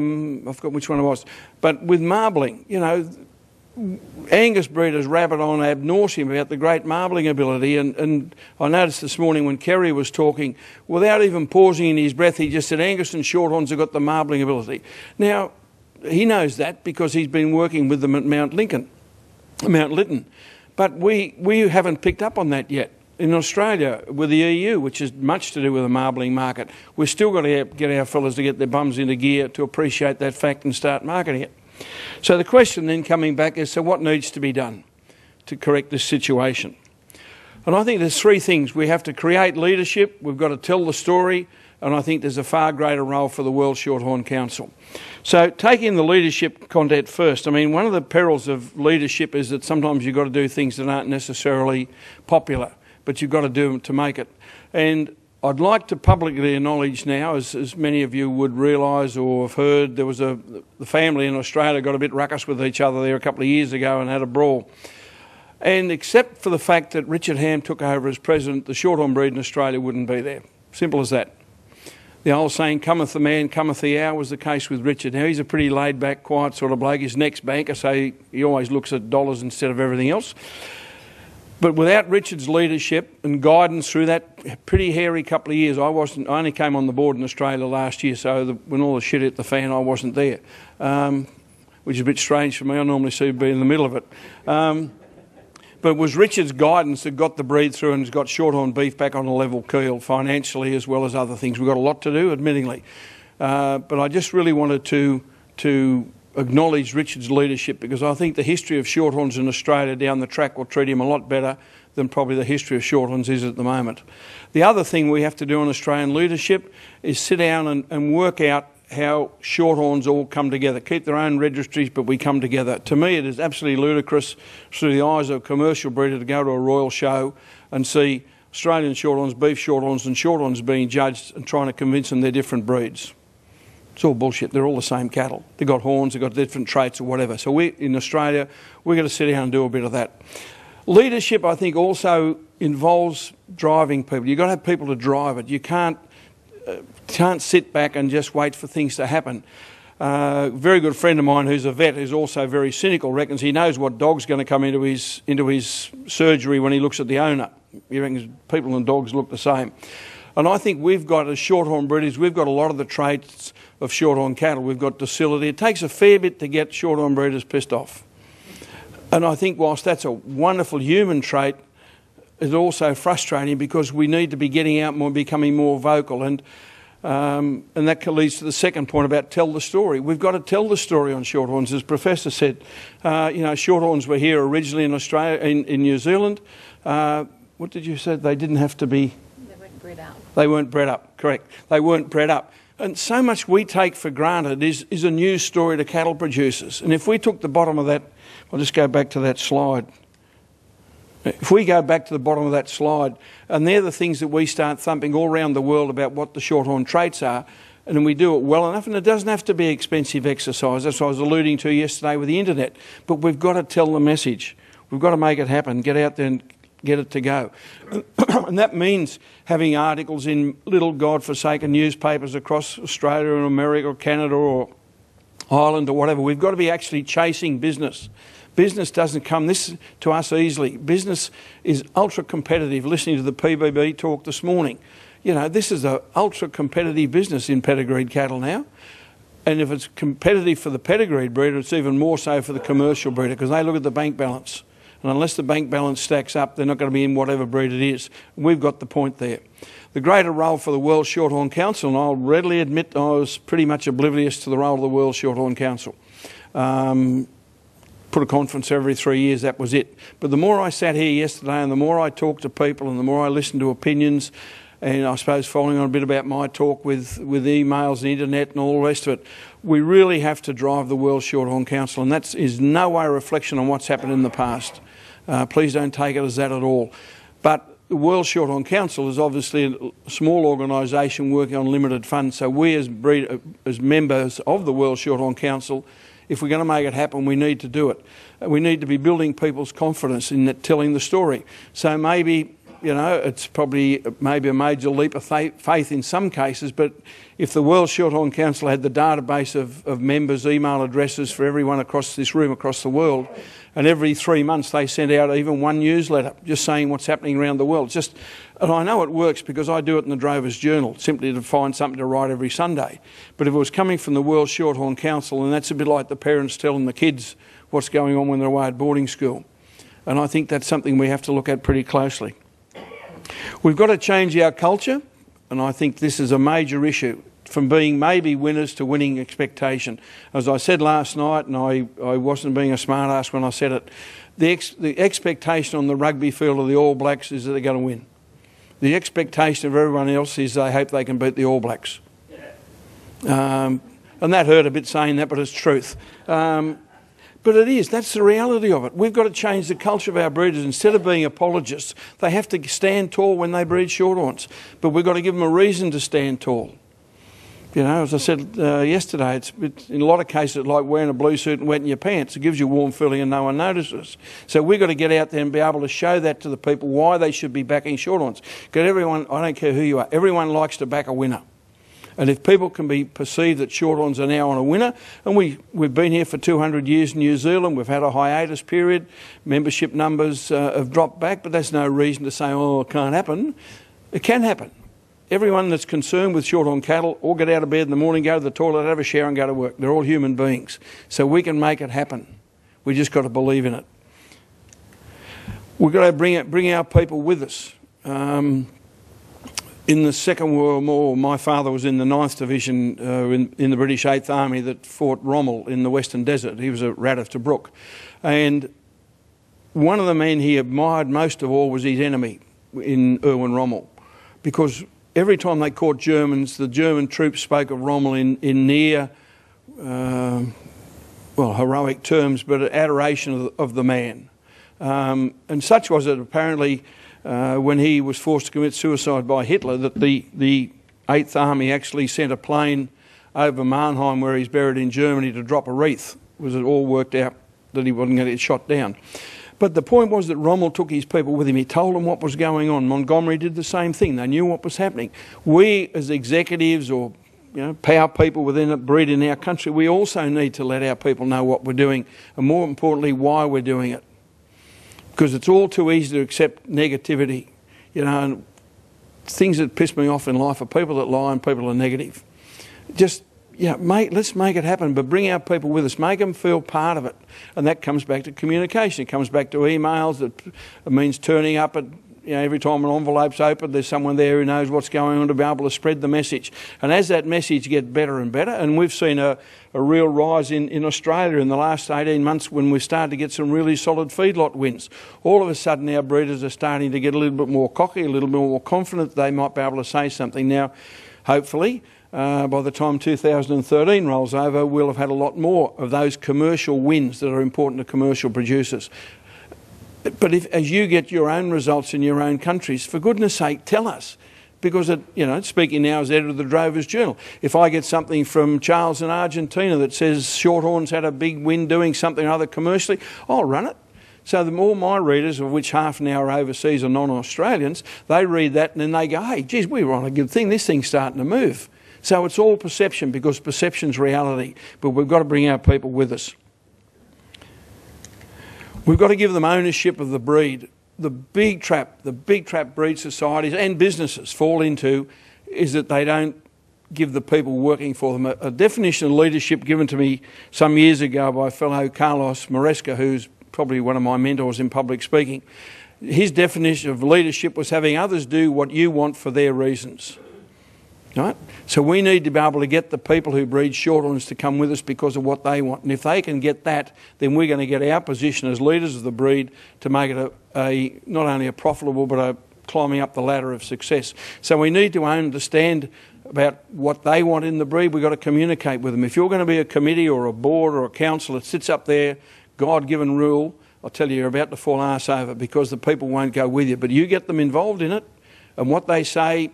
forgot which one it was, but with marbling, you know, Angus breeders rabbit on ab nauseam about the great marbling ability, and I noticed this morning when Kerry was talking, without even pausing in his breath, he just said Angus and Shorthorns have got the marbling ability. Now, he knows that because he's been working with them at Mount Lytton. But we haven't picked up on that yet. In Australia, with the EU, which is much to do with the marbling market, we've still got to get our fellas to get their bums into gear to appreciate that fact and start marketing it. So the question then coming back is, so what needs to be done to correct this situation? And I think there's three things. We have to create leadership, we've got to tell the story, and I think there's a far greater role for the World Shorthorn Council. So taking the leadership content first, I mean, one of the perils of leadership is that sometimes you've got to do things that aren't necessarily popular, but you've got to do them to make it. And I'd like to publicly acknowledge now, as many of you would realise or have heard, there was the family in Australia got a bit ruckus with each other there a couple of years ago and had a brawl. And except for the fact that Richard Ham took over as president, the Shorthorn breed in Australia wouldn't be there. Simple as that. The old saying, cometh the man, cometh the hour, was the case with Richard. Now, he's a pretty laid-back, quiet sort of bloke. His next banker, so he always looks at dollars instead of everything else. But without Richard's leadership and guidance through that pretty hairy couple of years, I only came on the board in Australia last year, so when all the shit hit the fan, I wasn't there, which is a bit strange for me. I normally seem to be in the middle of it. But it was Richard's guidance that got the breed through and has got Shorthorn beef back on a level keel, financially as well as other things. We've got a lot to do, admittingly. But I just really wanted to acknowledge Richard's leadership, because I think the history of Shorthorns in Australia down the track will treat him a lot better than probably the history of Shorthorns is at the moment. The other thing we have to do in Australian leadership is sit down and work out how Shorthorns all come together. Keep their own registries, but we come together. To me, it is absolutely ludicrous through the eyes of a commercial breeder to go to a royal show and see Australian Shorthorns, beef Shorthorns and Shorthorns being judged and trying to convince them they're different breeds. It's all bullshit. They're all the same cattle. They've got horns, they've got different traits or whatever. So we, in Australia, we've got to sit down and do a bit of that. Leadership, I think, also involves driving people. You've got to have people to drive it. You can't can't sit back and just wait for things to happen. A very good friend of mine who's a vet, who's also very cynical, reckons he knows what dog's going to come into his surgery when he looks at the owner. He reckons people and dogs look the same. And I think we've got, as Shorthorn breeders, we've got a lot of the traits of Shorthorn cattle. We've got docility. It takes a fair bit to get Shorthorn breeders pissed off. And I think whilst that's a wonderful human trait, it's also frustrating because we need to be getting out more, becoming more vocal. And that leads to the second point about tell the story. We've got to tell the story on Shorthorns. As Professor said, Shorthorns were here originally in Australia, in New Zealand. What did you say? They didn't have to be... They weren't bred up. They weren't bred up, correct. They weren't bred up. And so much we take for granted is a news story to cattle producers. And if we took the bottom of that... I'll just go back to that slide. If we go back to the bottom of that slide, and they're the things that we start thumping all around the world about what the Shorthorn traits are, and then we do it well enough, and it doesn't have to be expensive exercise. That's what I was alluding to yesterday with the internet. But we've got to tell the message. We've got to make it happen, get out there and get it to go. And that means having articles in little godforsaken newspapers across Australia and America or Canada or Ireland or whatever. We've got to be actually chasing business. Business doesn't come to us easily. Business is ultra competitive. Listening to the PBB talk this morning, this is an ultra competitive business in pedigreed cattle now. And if it's competitive for the pedigreed breeder, it's even more so for the commercial breeder because they look at the bank balance. And unless the bank balance stacks up, they're not going to be in whatever breed it is. We've got the point there. The greater role for the World Shorthorn Council, and I'll readily admit I was pretty much oblivious to the role of the World Shorthorn Council. Put a conference every 3 years, that was it. But the more I sat here yesterday and the more I talked to people and the more I listened to opinions, and I suppose following on a bit about my talk with emails and internet and all the rest of it, we really have to drive the World Shorthorn Council, and that is no way a reflection on what's happened in the past. Please don't take it as that at all. But the World Shorthorn Council is obviously a small organisation working on limited funds, so we as members of the World Shorthorn Council, if we're going to make it happen, we need to do it. We need to be building people's confidence in telling the story. So maybe, it's probably maybe a major leap of faith in some cases, but if the World Shorthorn Council had the database of members' email addresses for everyone across this room, across the world, and every 3 months they sent out even one newsletter just saying what's happening around the world. And I know it works because I do it in the Drover's Journal, simply to find something to write every Sunday. But if it was coming from the World Shorthorn Council, and that's a bit like the parents telling the kids what's going on when they're away at boarding school. And I think that's something we have to look at pretty closely. We've got to change our culture, and I think this is a major issue, from being maybe winners to winning expectation. As I said last night, and I wasn't being a smart-ass when I said it, the expectation on the rugby field of the All Blacks is that they're going to win. The expectation of everyone else is they hope they can beat the All Blacks. And that hurt a bit saying that, but it's truth. But it is, that's the reality of it. We've got to change the culture of our breeders. Instead of being apologists, they have to stand tall when they breed Shorthorns. But we've got to give them a reason to stand tall. As I said yesterday, it's in a lot of cases like wearing a blue suit and wetting your pants. It gives you a warm feeling and no one notices. So we've got to get out there and be able to show that to the people why they should be backing Shorthorns. Because everyone, I don't care who you are, everyone likes to back a winner. And if people can be perceived that Shorthorns are now on a winner, and we've been here for 200 years in New Zealand, we've had a hiatus period, membership numbers have dropped back, but that's no reason to say, oh, it can't happen. It can happen. Everyone that's concerned with Shorthorn cattle all get out of bed in the morning, go to the toilet, have a shower and go to work. They're all human beings. So we can make it happen. We just got to believe in it. We've got to bring our people with us. In the Second World War, my father was in the 9th Division in the British 8th Army that fought Rommel in the Western Desert. He was a rat of Tobruk. And one of the men he admired most of all was his enemy in Erwin Rommel, because every time they caught Germans, the German troops spoke of Rommel in near, heroic terms, but adoration of the man. And such was it apparently when he was forced to commit suicide by Hitler that the 8th Army actually sent a plane over Mannheim, where he's buried in Germany, to drop a wreath. It all worked out that he wasn't going to get shot down. But the point was that Rommel took his people with him. He told them what was going on. Montgomery did the same thing. They knew what was happening. We, as executives or power people within a breed in our country, we also need to let our people know what we're doing, and more importantly, why we're doing it. Because it's all too easy to accept negativity. And things that piss me off in life are people that lie and people are negative. Just, let's make it happen, but bring our people with us. Make them feel part of it. And that comes back to communication. It comes back to emails. It means turning up at, every time an envelope's opened, there's someone there who knows what's going on to be able to spread the message. And as that message gets better and better, and we've seen a real rise in Australia in the last 18 months when we've started to get some really solid feedlot wins. All of a sudden our breeders are starting to get a little bit more cocky, a little bit more confident they might be able to say something. Now, hopefully, by the time 2013 rolls over, we'll have had a lot more of those commercial wins that are important to commercial producers. But as you get your own results in your own countries, for goodness sake, tell us. Because, speaking now as editor of the Drovers Journal, if I get something from Charles in Argentina that says Shorthorn's had a big win doing something or other commercially, I'll run it. So all my readers, of which half now are overseas or non-Australians, they read that and then they go, hey, geez, we were on a good thing. This thing's starting to move. So it's all perception, because perception's reality. But we've got to bring our people with us. We've got to give them ownership of the breed. The big trap breed societies and businesses fall into is that they don't give the people working for them. A definition of leadership given to me some years ago by a fellow Carlos Maresca, who's probably one of my mentors in public speaking. His definition of leadership was having others do what you want for their reasons. Right? So we need to be able to get the people who breed Shorthorns to come with us because of what they want. And if they can get that, then we're going to get our position as leaders of the breed to make it not only a profitable but a climbing up the ladder of success. So we need to understand about what they want in the breed. We've got to communicate with them. If you're going to be a committee or a board or a council that sits up there, God-given rule, I'll tell you, you're about to fall arse over because the people won't go with you. But you get them involved in it, and what they say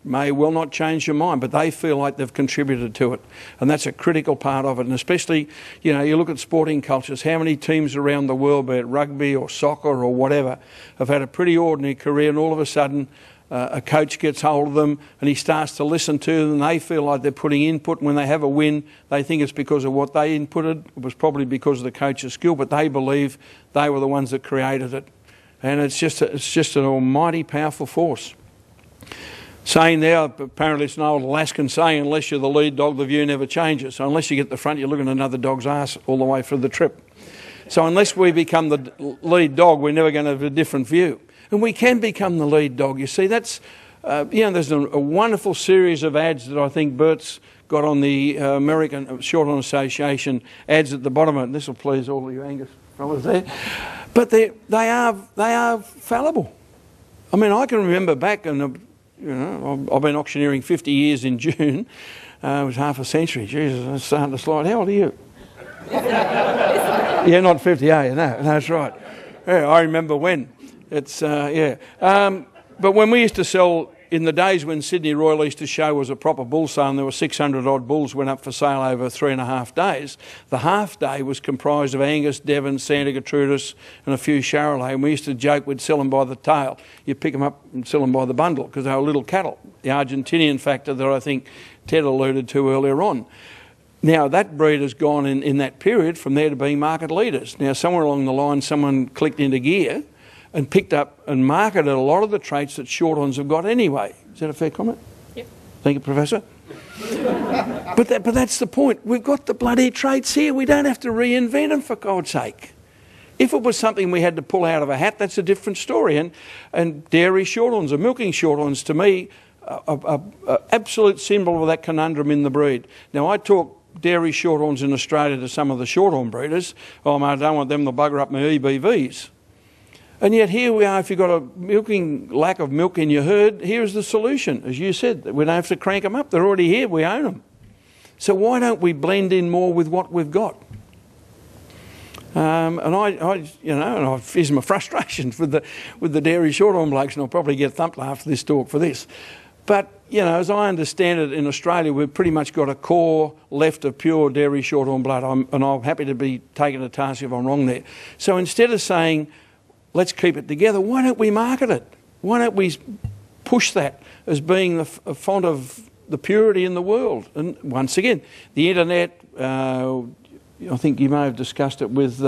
may well not change your mind, but they feel like they've contributed to it. And that's a critical part of it. And especially, you look at sporting cultures, how many teams around the world, be it rugby or soccer or whatever, have had a pretty ordinary career, and all of a sudden a coach gets hold of them and he starts to listen to them, and they feel like they're putting input. When they have a win, they think it's because of what they inputted. It was probably because of the coach's skill, but they believe they were the ones that created it. And it's just an almighty powerful force. Saying there, apparently it's an old Alaskan saying, unless you're the lead dog, the view never changes. So unless you get the front, you're looking at another dog's arse all the way through the trip. So unless we become the lead dog, we're never going to have a different view. And we can become the lead dog. You see, that's, there's a wonderful series of ads that I think Bert's got on the American Shorthorn Association ads at the bottom of it. This will please all of you Angus fellas there. But they are fallible. I mean, I can remember back in I've been auctioneering 50 years in June. It was half a century. Jesus, I'm starting to slide. How old are you? Yeah, not 50, are you? No, that's right. Yeah, I remember when. It's, but when we used to sell, in the days when Sydney Royal Easter Show was a proper bull sale and there were 600 odd bulls went up for sale over 3.5 days, the half day was comprised of Angus, Devon, Santa Gertrudis and a few Charolais, and we used to joke we'd sell them by the tail. You pick them up and sell them by the bundle because they were little cattle. The Argentinian factor that I think Ted alluded to earlier on. Now that breed has gone in that period from there to being market leaders. Now somewhere along the line someone clicked into gear and picked up and marketed a lot of the traits that Shorthorns have got anyway. Is that a fair comment? Yep. Thank you, Professor. but that's the point. We've got the bloody traits here. We don't have to reinvent them, for God's sake. If it was something we had to pull out of a hat, that's a different story. And dairy Shorthorns or milking Shorthorns, to me, are absolute symbol of that conundrum in the breed. Now, I talk dairy Shorthorns in Australia to some of the Shorthorn breeders. Oh, mate, I don't want them to bugger up my EBVs. And yet here we are, if you've got a lack of milk in your herd, here's the solution. As you said, we don't have to crank them up. They're already here, we own them. So why don't we blend in more with what we've got? Here's my frustrations with the dairy Shorthorn blokes, and I'll probably get thumped after this talk for this. But, as I understand it, in Australia, we've pretty much got a core left of pure dairy Shorthorn blood, and I'm happy to be taken to task if I'm wrong there. So instead of saying, let's keep it together. Why don't we market it? Why don't we push that as being a font of the purity in the world? And once again, the internet, I think you may have discussed it with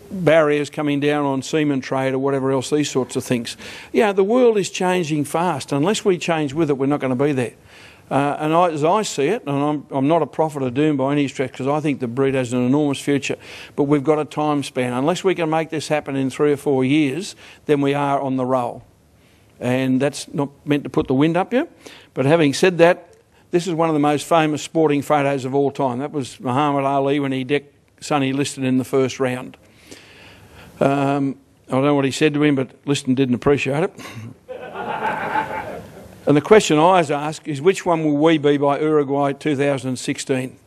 barriers coming down on semen trade or whatever else, these sorts of things. Yeah, the world is changing fast. Unless we change with it, we're not going to be there. And as I see it, and I'm not a prophet of doom by any stretch, because I think the breed has an enormous future, but we've got a time span. Unless we can make this happen in 3 or 4 years, then we are on the roll. And that's not meant to put the wind up you. But having said that, this is one of the most famous sporting photos of all time. That was Muhammad Ali when he decked Sonny Liston in the first round. I don't know what he said to him, but Liston didn't appreciate it. And the question I always ask is, which one will we be by Uruguay 2016?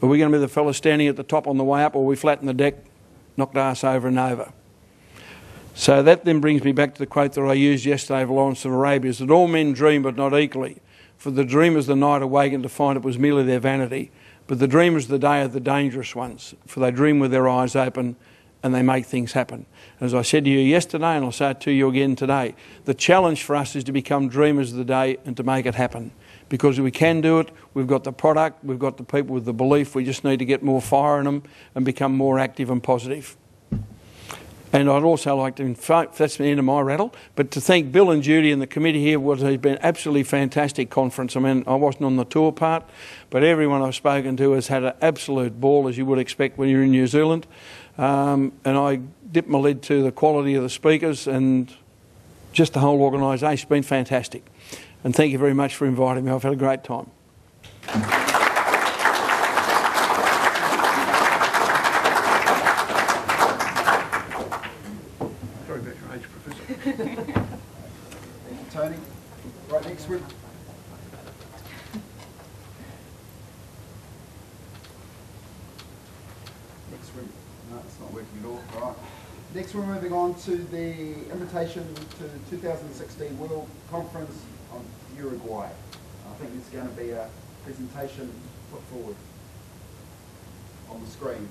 Are we going to be the fella standing at the top on the way up, or will we flatten the deck, knocked arse over and over? So that then brings me back to the quote that I used yesterday of Lawrence of Arabia, is that all men dream but not equally. For the dreamers the night awakened to find it was merely their vanity, but the dreamers the day are the dangerous ones, for they dream with their eyes open and they make things happen. As I said to you yesterday, and I'll say it to you again today, the challenge for us is to become dreamers of the day and to make it happen. Because we can do it, we've got the product, we've got the people with the belief, we just need to get more fire in them and become more active and positive. And I'd also like to, in fact, that's the end of my rattle, but to thank Bill and Judy and the committee here. What has been an absolutely fantastic conference. I mean, I wasn't on the tour part, but everyone I've spoken to has had an absolute ball, as you would expect when you're in New Zealand. And I dipped my lid to the quality of the speakers and just the whole organisation. It's been fantastic. And thank you very much for inviting me. I've had a great time. Sorry about your age, Professor. Tony, right next one. Next one. No, it's not working at all. Right. Next we're moving on to the invitation to 2016 World Conference on Uruguay. I think there's going to be a presentation put forward on the screen.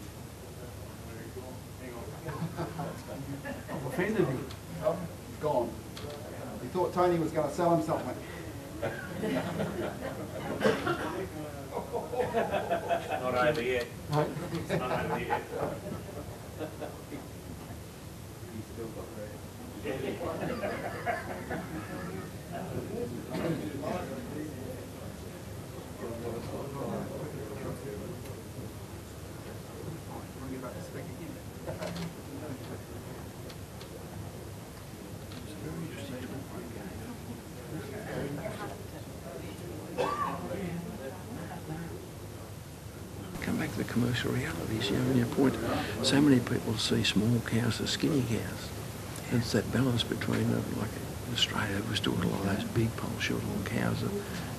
I've offended you. Oh, he's gone. He thought Tony was going to sell him something. Not over yet. It's not over yet. Come back to the commercial realities, you know, and your point, so many people see small cows as skinny cows. And it's that balance between, like in Australia, we've still got a lot of those big pole Shorthorn cows that,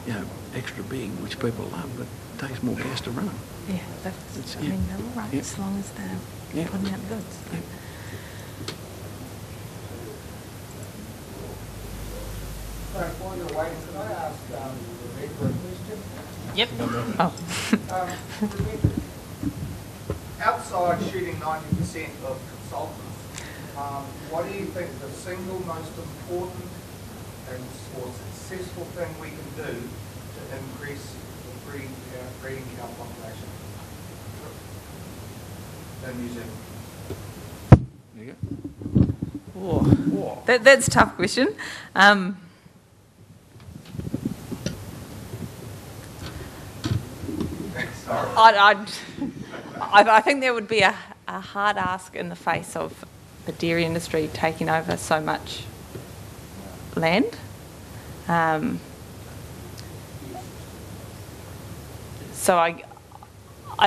you know, extra big, which people love, but it takes more gas to run them. Yeah, that's, I mean, they're all right as long as they're putting out goods. Yeah. While you're waiting, can I ask Rebecca a question? Yep. Oh. Rebecca, outside shooting 90% of consultants, what do you think the single most important or successful thing we can do to increase the breeding cow population in New Zealand? There you go. That's a tough question. I think there would be a hard ask in the face of the dairy industry taking over so much land. So I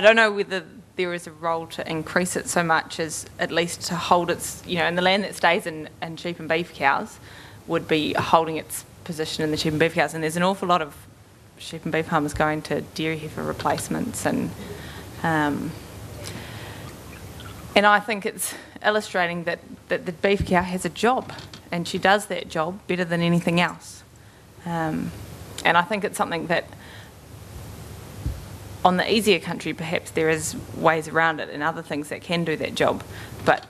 don't know whether there is a role to increase it so much as at least to hold its, you know, and the land that stays in sheep and beef cows would be holding its position in the sheep and beef cows. And there's an awful lot of sheep and beef farmers going to dairy heifer replacements, and I think it's illustrating that the beef cow has a job, and she does that job better than anything else. And I think it's something that on the easier country perhaps there is ways around it and other things that can do that job, but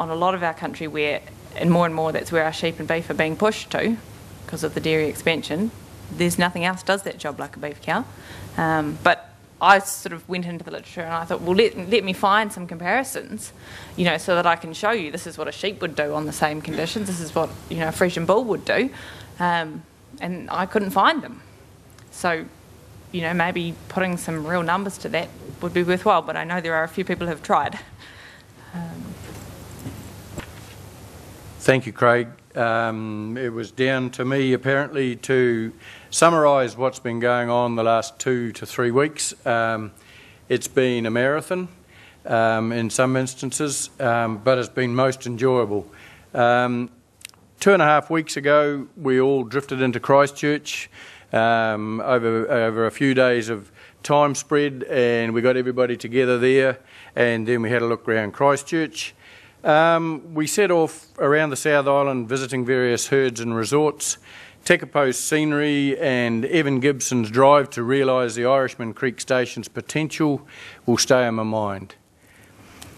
on a lot of our country where, and more that's where our sheep and beef are being pushed to because of the dairy expansion, there's nothing else does that job like a beef cow. But I sort of went into the literature and I thought, well, let me find some comparisons, you know, so that I can show you this is what a sheep would do on the same conditions, this is what, you know, a Frisian bull would do, and I couldn't find them. So, you know, maybe putting some real numbers to that would be worthwhile, but I know there are a few people who have tried. Thank you, Craig. It was down to me, apparently, to summarise what's been going on the last 2 to 3 weeks. It's been a marathon in some instances, but it's been most enjoyable. 2.5 weeks ago, we all drifted into Christchurch over a few days of time spread, and we got everybody together there, and then we had a look around Christchurch. We set off around the South Island visiting various herds and resorts. Tekapo's scenery and Evan Gibson's drive to realise the Irishman Creek Station's potential will stay in my mind.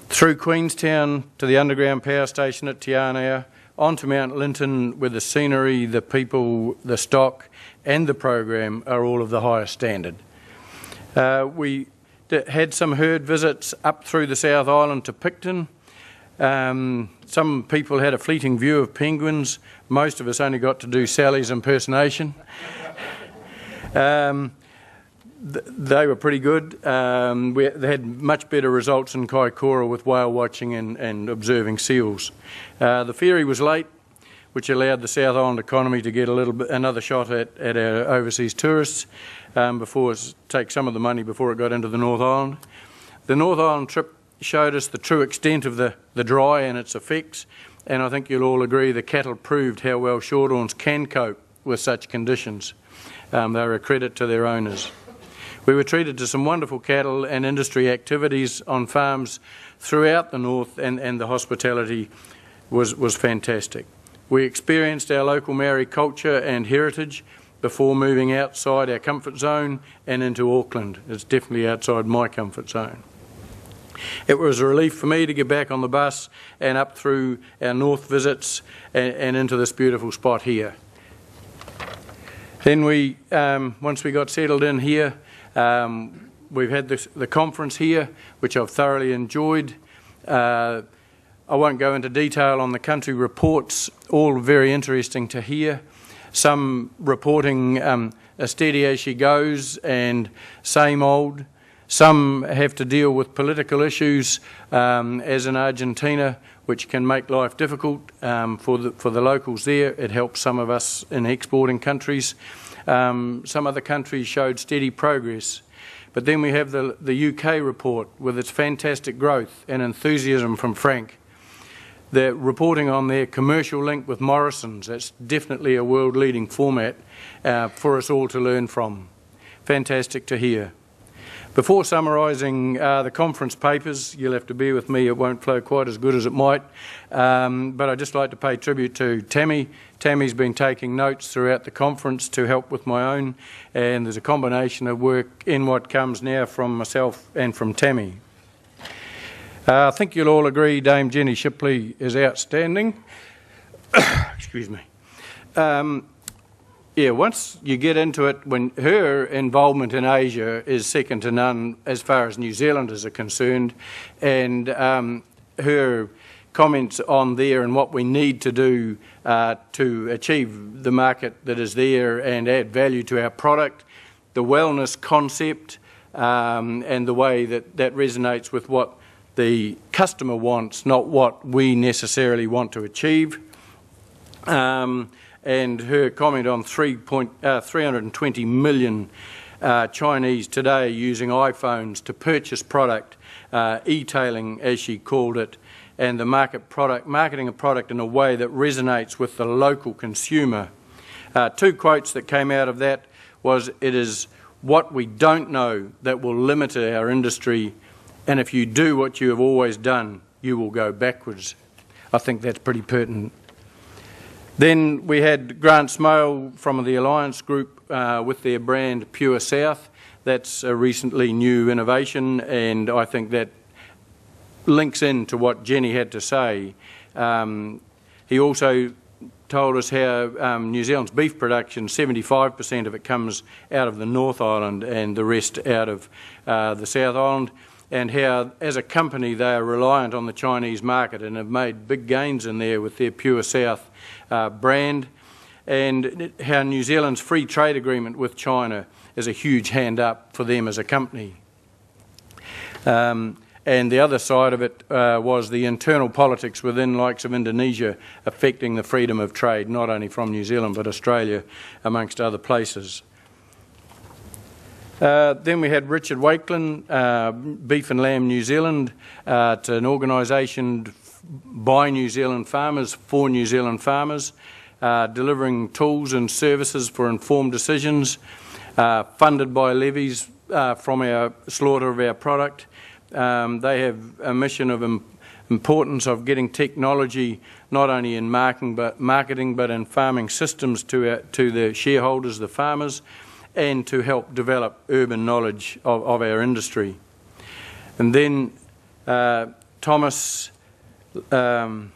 Through Queenstown to the underground power station at Tianea, on to Mount Linton, where the scenery, the people, the stock and the program are all of the highest standard. We had some herd visits up through the South Island to Picton. Some people had a fleeting view of penguins. Most of us only got to do Sally's impersonation. They were pretty good. They had much better results in Kaikoura with whale watching and observing seals. The ferry was late, which allowed the South Island economy to get another shot at our overseas tourists take some of the money before it got into the North Island. The North Island trip showed us the true extent of the dry and its effects, and I think you'll all agree the cattle proved how well Shorthorns can cope with such conditions. They were a credit to their owners. We were treated to some wonderful cattle and industry activities on farms throughout the north, and the hospitality was fantastic. We experienced our local Maori culture and heritage before moving outside our comfort zone and into Auckland. It's definitely outside my comfort zone. It was a relief for me to get back on the bus and up through our north visits and into this beautiful spot here. Then once we got settled in here, we've had the conference here, which I've thoroughly enjoyed. I won't go into detail on the country reports, all very interesting to hear. Some reporting a steady as she goes and same old. Some have to deal with political issues, as in Argentina, which can make life difficult for the locals there. It helps some of us in exporting countries. Some other countries showed steady progress. But then we have the UK report with its fantastic growth and enthusiasm from Frank. They're reporting on their commercial link with Morrison's. That's definitely a world-leading format for us all to learn from. Fantastic to hear. Before summarising the conference papers, you'll have to bear with me, it won't flow quite as good as it might, but I'd just like to pay tribute to Tammy. Tammy's been taking notes throughout the conference to help with my own, and there's a combination of work in what comes now from myself and from Tammy. I think you'll all agree Dame Jenny Shipley is outstanding. Excuse me. Yeah, once you get into it, when her involvement in Asia is second to none as far as New Zealanders are concerned, and her comments on there and what we need to do to achieve the market that is there and add value to our product, the wellness concept, and the way that resonates with what the customer wants, not what we necessarily want to achieve. And her comment on 320 million Chinese today using iPhones to purchase product, e-tailing as she called it, and the marketing a product in a way that resonates with the local consumer. Two quotes that came out of that was, "It is what we don't know that will limit our industry, and if you do what you have always done, you will go backwards." I think that's pretty pertinent. Then we had Grant Smale from the Alliance Group with their brand Pure South. That's a recently new innovation, and I think that links into what Jenny had to say. He also told us how New Zealand's beef production, 75% of it comes out of the North Island and the rest out of the South Island, and how as a company they are reliant on the Chinese market and have made big gains in there with their Pure South brand, and how New Zealand's free trade agreement with China is a huge hand up for them as a company. And the other side of it was the internal politics within likes of Indonesia affecting the freedom of trade, not only from New Zealand but Australia, amongst other places. Then we had Richard Wakelin, Beef and Lamb New Zealand. It's an organisation by New Zealand farmers, for New Zealand farmers, delivering tools and services for informed decisions, funded by levies from our slaughter of our product. They have a mission of importance of getting technology not only in marketing but in farming systems to the shareholders, the farmers, and to help develop urban knowledge of our industry. And then Thomas, I've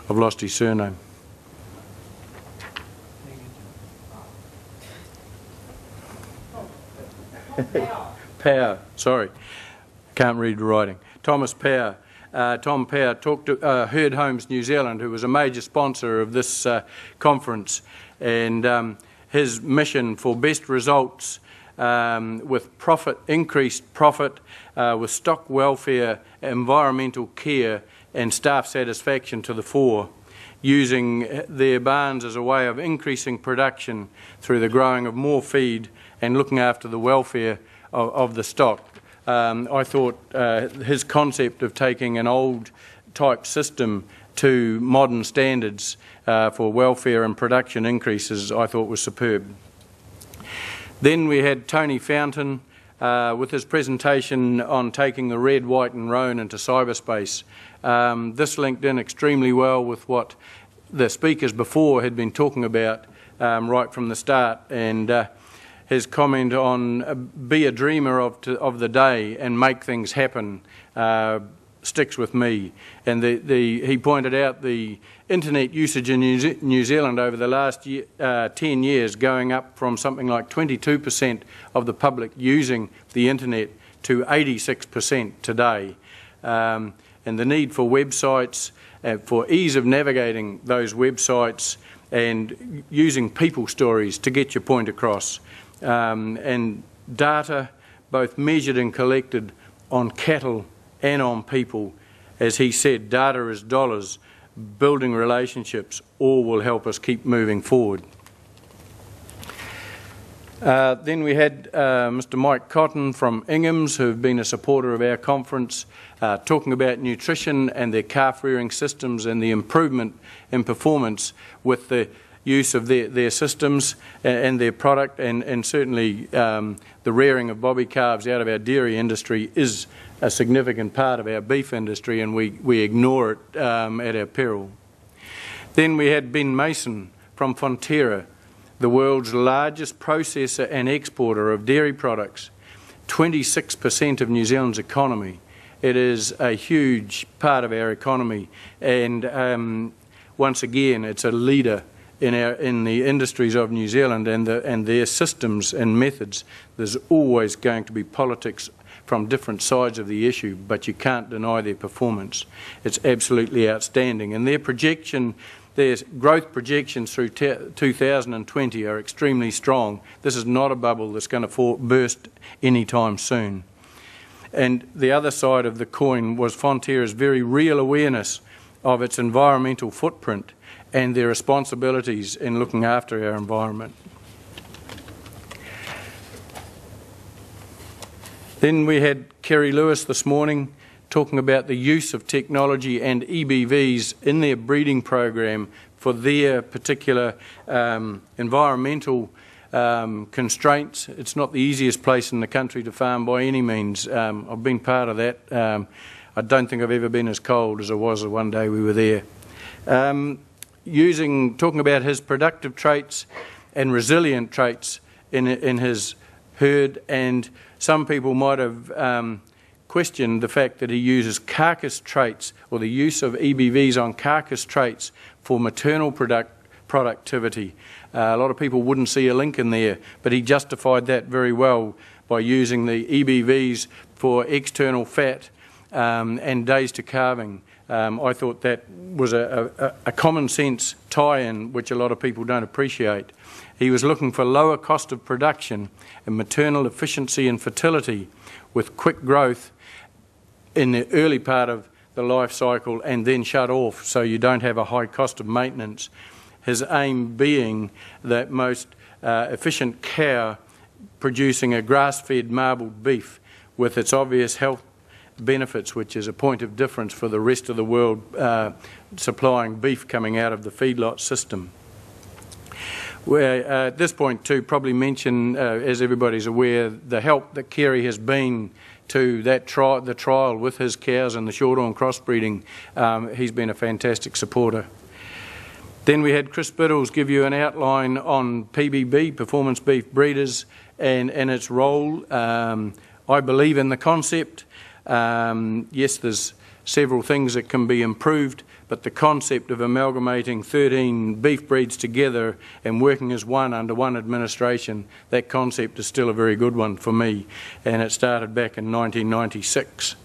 lost his surname. Power, sorry, can't read writing. Thomas Power. Tom Power talked to Herd Homes New Zealand, who was a major sponsor of this conference, and his mission for best results with increased profit, with stock welfare, environmental care and staff satisfaction to the fore, using their barns as a way of increasing production through the growing of more feed and looking after the welfare of the stock. I thought his concept of taking an old type system to modern standards for welfare and production increases, I thought was superb. Then we had Tony Fountain with his presentation on taking the red, white and roan into cyberspace. This linked in extremely well with what the speakers before had been talking about right from the start, and his comment on be a dreamer of the day and make things happen sticks with me. And he pointed out the internet usage in New Zealand over the last 10 years going up from something like 22% of the public using the internet to 86% today. And the need for websites, for ease of navigating those websites and using people stories to get your point across. And data, both measured and collected on cattle and on people. As he said, data is dollars, building relationships, all will help us keep moving forward. Then we had Mr. Mike Cotton from Ingham's, who have been a supporter of our conference, talking about nutrition and their calf rearing systems and the improvement in performance with the use of their systems and their product, and certainly the rearing of bobby calves out of our dairy industry is a significant part of our beef industry, and we ignore it at our peril. Then we had Ben Mason from Fonterra, the world's largest processor and exporter of dairy products, 26% of New Zealand's economy. It is a huge part of our economy, and once again it's a leader in the industries of New Zealand and their systems and methods. There's always going to be politics from different sides of the issue, but you can't deny their performance. It's absolutely outstanding, and their growth projections through 2020 are extremely strong. This is not a bubble that's going to burst anytime soon. And the other side of the coin was Fonterra's very real awareness of its environmental footprint and their responsibilities in looking after our environment. Then we had Kerry Lewis this morning talking about the use of technology and EBVs in their breeding program for their particular environmental constraints. It's not the easiest place in the country to farm by any means. I've been part of that. I don't think I've ever been as cold as I was the one day we were there. Talking about his productive traits and resilient traits in his herd, and some people might have questioned the fact that he uses carcass traits, or the use of EBVs on carcass traits for maternal productivity. A lot of people wouldn't see a link in there, but he justified that very well by using the EBVs for external fat and days to calving. I thought that was a common sense tie-in which a lot of people don't appreciate. He was looking for lower cost of production and maternal efficiency and fertility with quick growth in the early part of the life cycle and then shut off so you don't have a high cost of maintenance. His aim being that most efficient cow producing a grass-fed marbled beef with its obvious health benefits, which is a point of difference for the rest of the world supplying beef coming out of the feedlot system. Where, at this point too, probably mention, as everybody's aware, the help that Kerry has been to that the trial with his cows and the Shorthorn crossbreeding. He's been a fantastic supporter. Then we had Chris Biddles give you an outline on PBB, Performance Beef Breeders, and its role. I believe in the concept. Yes, there's several things that can be improved, but the concept of amalgamating 13 beef breeds together and working as one under one administration, that concept is still a very good one for me, and it started back in 1996.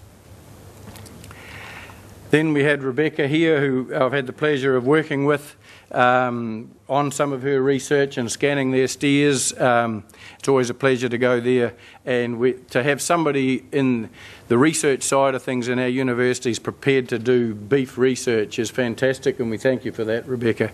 Then we had Rebecca here, who I've had the pleasure of working with on some of her research and scanning their steers. It's always a pleasure to go there, and to have somebody in the research side of things in our universities prepared to do beef research is fantastic, and we thank you for that, Rebecca.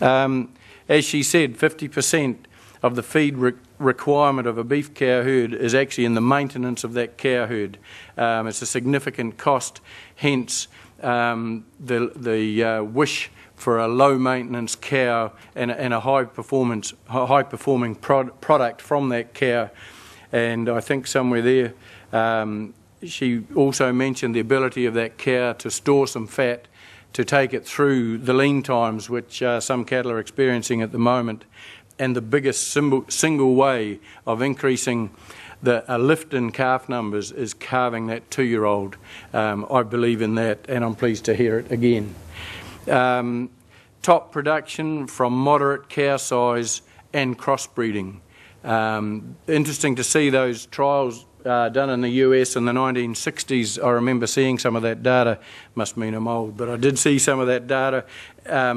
As she said, 50% of the feed requirement of a beef cow herd is actually in the maintenance of that cow herd. It's a significant cost, hence the wish for a low maintenance cow and a high performing product from that cow. And I think somewhere there she also mentioned the ability of that cow to store some fat to take it through the lean times which some cattle are experiencing at the moment. And the biggest single way of increasing a lift in calf numbers is calving that 2-year-old. I believe in that, and I'm pleased to hear it again. Top production from moderate cow size and crossbreeding. Interesting to see those trials done in the US in the 1960s. I remember seeing some of that data. Must mean I'm old, but I did see some of that data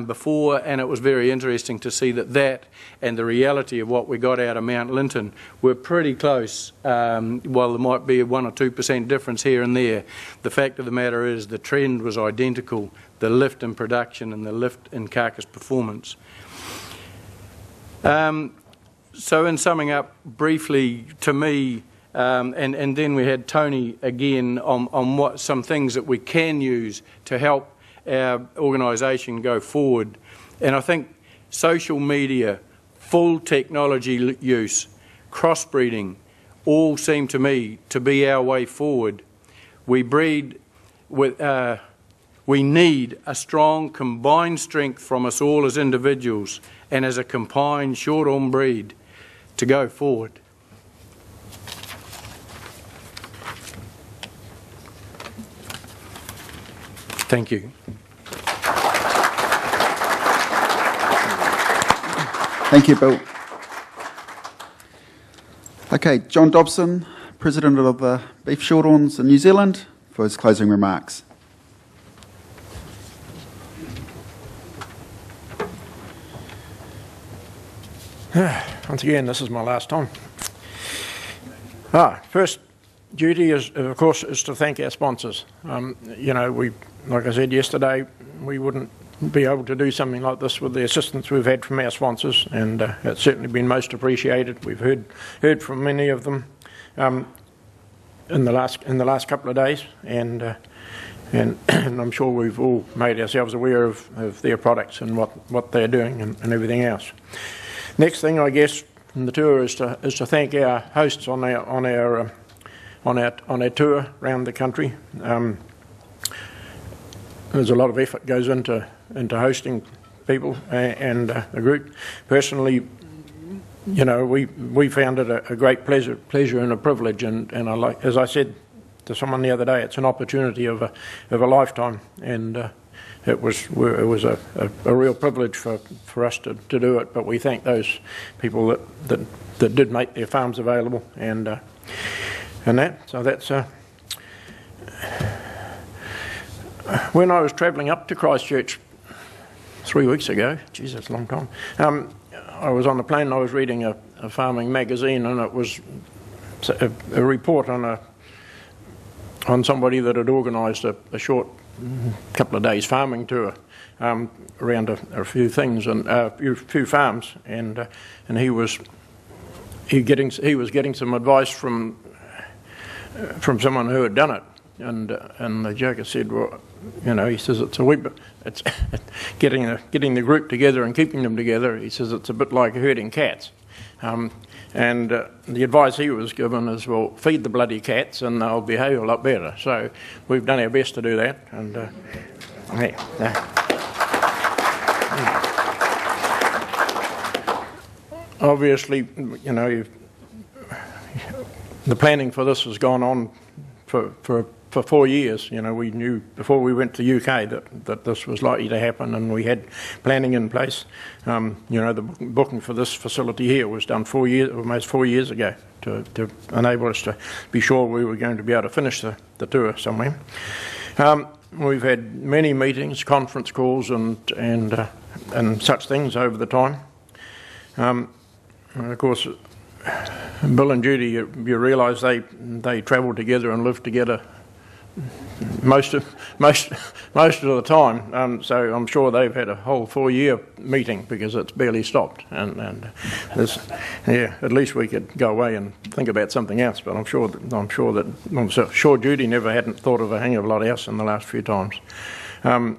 before, and it was very interesting to see that and the reality of what we got out of Mount Linton were pretty close. While there might be a 1 or 2% difference here and there, the fact of the matter is the trend was identical, the lift in production and the lift in carcass performance. So in summing up briefly, to me, and then we had Tony again on what some things that we can use to help our organisation go forward. And I think social media, full technology use, crossbreeding, all seem to me to be our way forward. We breed with, we need a strong combined strength from us all as individuals and as a combined Shorthorn breed to go forward. Thank you. Thank you, Bill. Okay, John Dobson, President of the Beef Shorthorns in New Zealand, for his closing remarks. Once again, this is my last time. First duty is, of course, is to thank our sponsors. You know, like I said yesterday, we wouldn't be able to do something like this with the assistance we've had from our sponsors, and it's certainly been most appreciated. We've heard from many of them in the last couple of days, and I'm sure we've all made ourselves aware of their products and what they're doing and everything else. Next thing, I guess, in the tour is to thank our hosts on our tour around the country. There's a lot of effort goes into hosting people and the group. Personally, you know, we found it a great pleasure and a privilege, and I like, as I said to someone the other day, it's an opportunity of a lifetime, and it was a real privilege for us to do it. But we thank those people that did make their farms available, and that. So that's when I was travelling up to Christchurch 3 weeks ago. Geez, that's a long time. I was on the plane and I was reading a farming magazine, and it was a report on somebody that had organised a short couple of days farming tour around a few things and a few farms, and he was getting some advice from someone who had done it, and the joker said, well, you know, he says it's getting the group together and keeping them together. He says it's a bit like herding cats. And the advice he was given is, well, feed the bloody cats and they'll behave a lot better. So we've done our best to do that. And obviously, you know, the planning for this has gone on for 4 years. You know, we knew before we went to the UK that this was likely to happen, and we had planning in place. You know, the booking for this facility here was done almost 4 years ago to enable us to be sure we were going to be able to finish the tour somewhere. We've had many meetings, conference calls, and such things over the time. And of course, Bill and Judy, you realise they travel together and live together most of the time, so I'm sure they've had a whole 4-year meeting because it's barely stopped. And this, yeah, at least we could go away and think about something else. But I'm sure Judy hadn't thought of a hang of a lot else in the last few times. The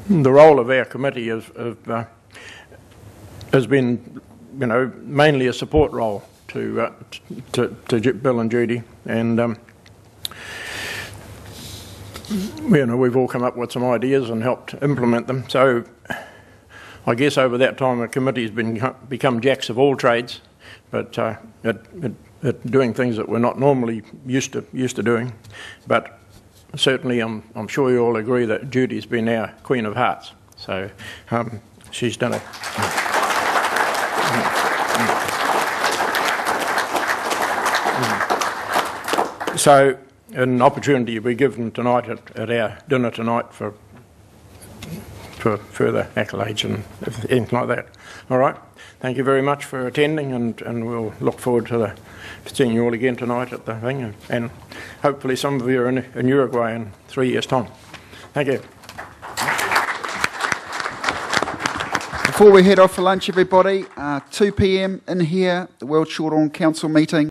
role of our committee has been, you know, mainly a support role to Bill and Judy, and you know, we've all come up with some ideas and helped implement them. So I guess over that time the committee's become jacks of all trades, but at doing things that we're not normally used to doing. But certainly I'm sure you all agree that Judy's been our Queen of Hearts. So she's done it. So an opportunity will be given tonight at our dinner tonight for further accolades and anything like that. All right. Thank you very much for attending, and we'll look forward to seeing you all again tonight at the thing, and hopefully some of you are in Uruguay in 3 years' time. Thank you. Before we head off for lunch, everybody, 2 p.m. in here, the World Shorthorn Council meeting.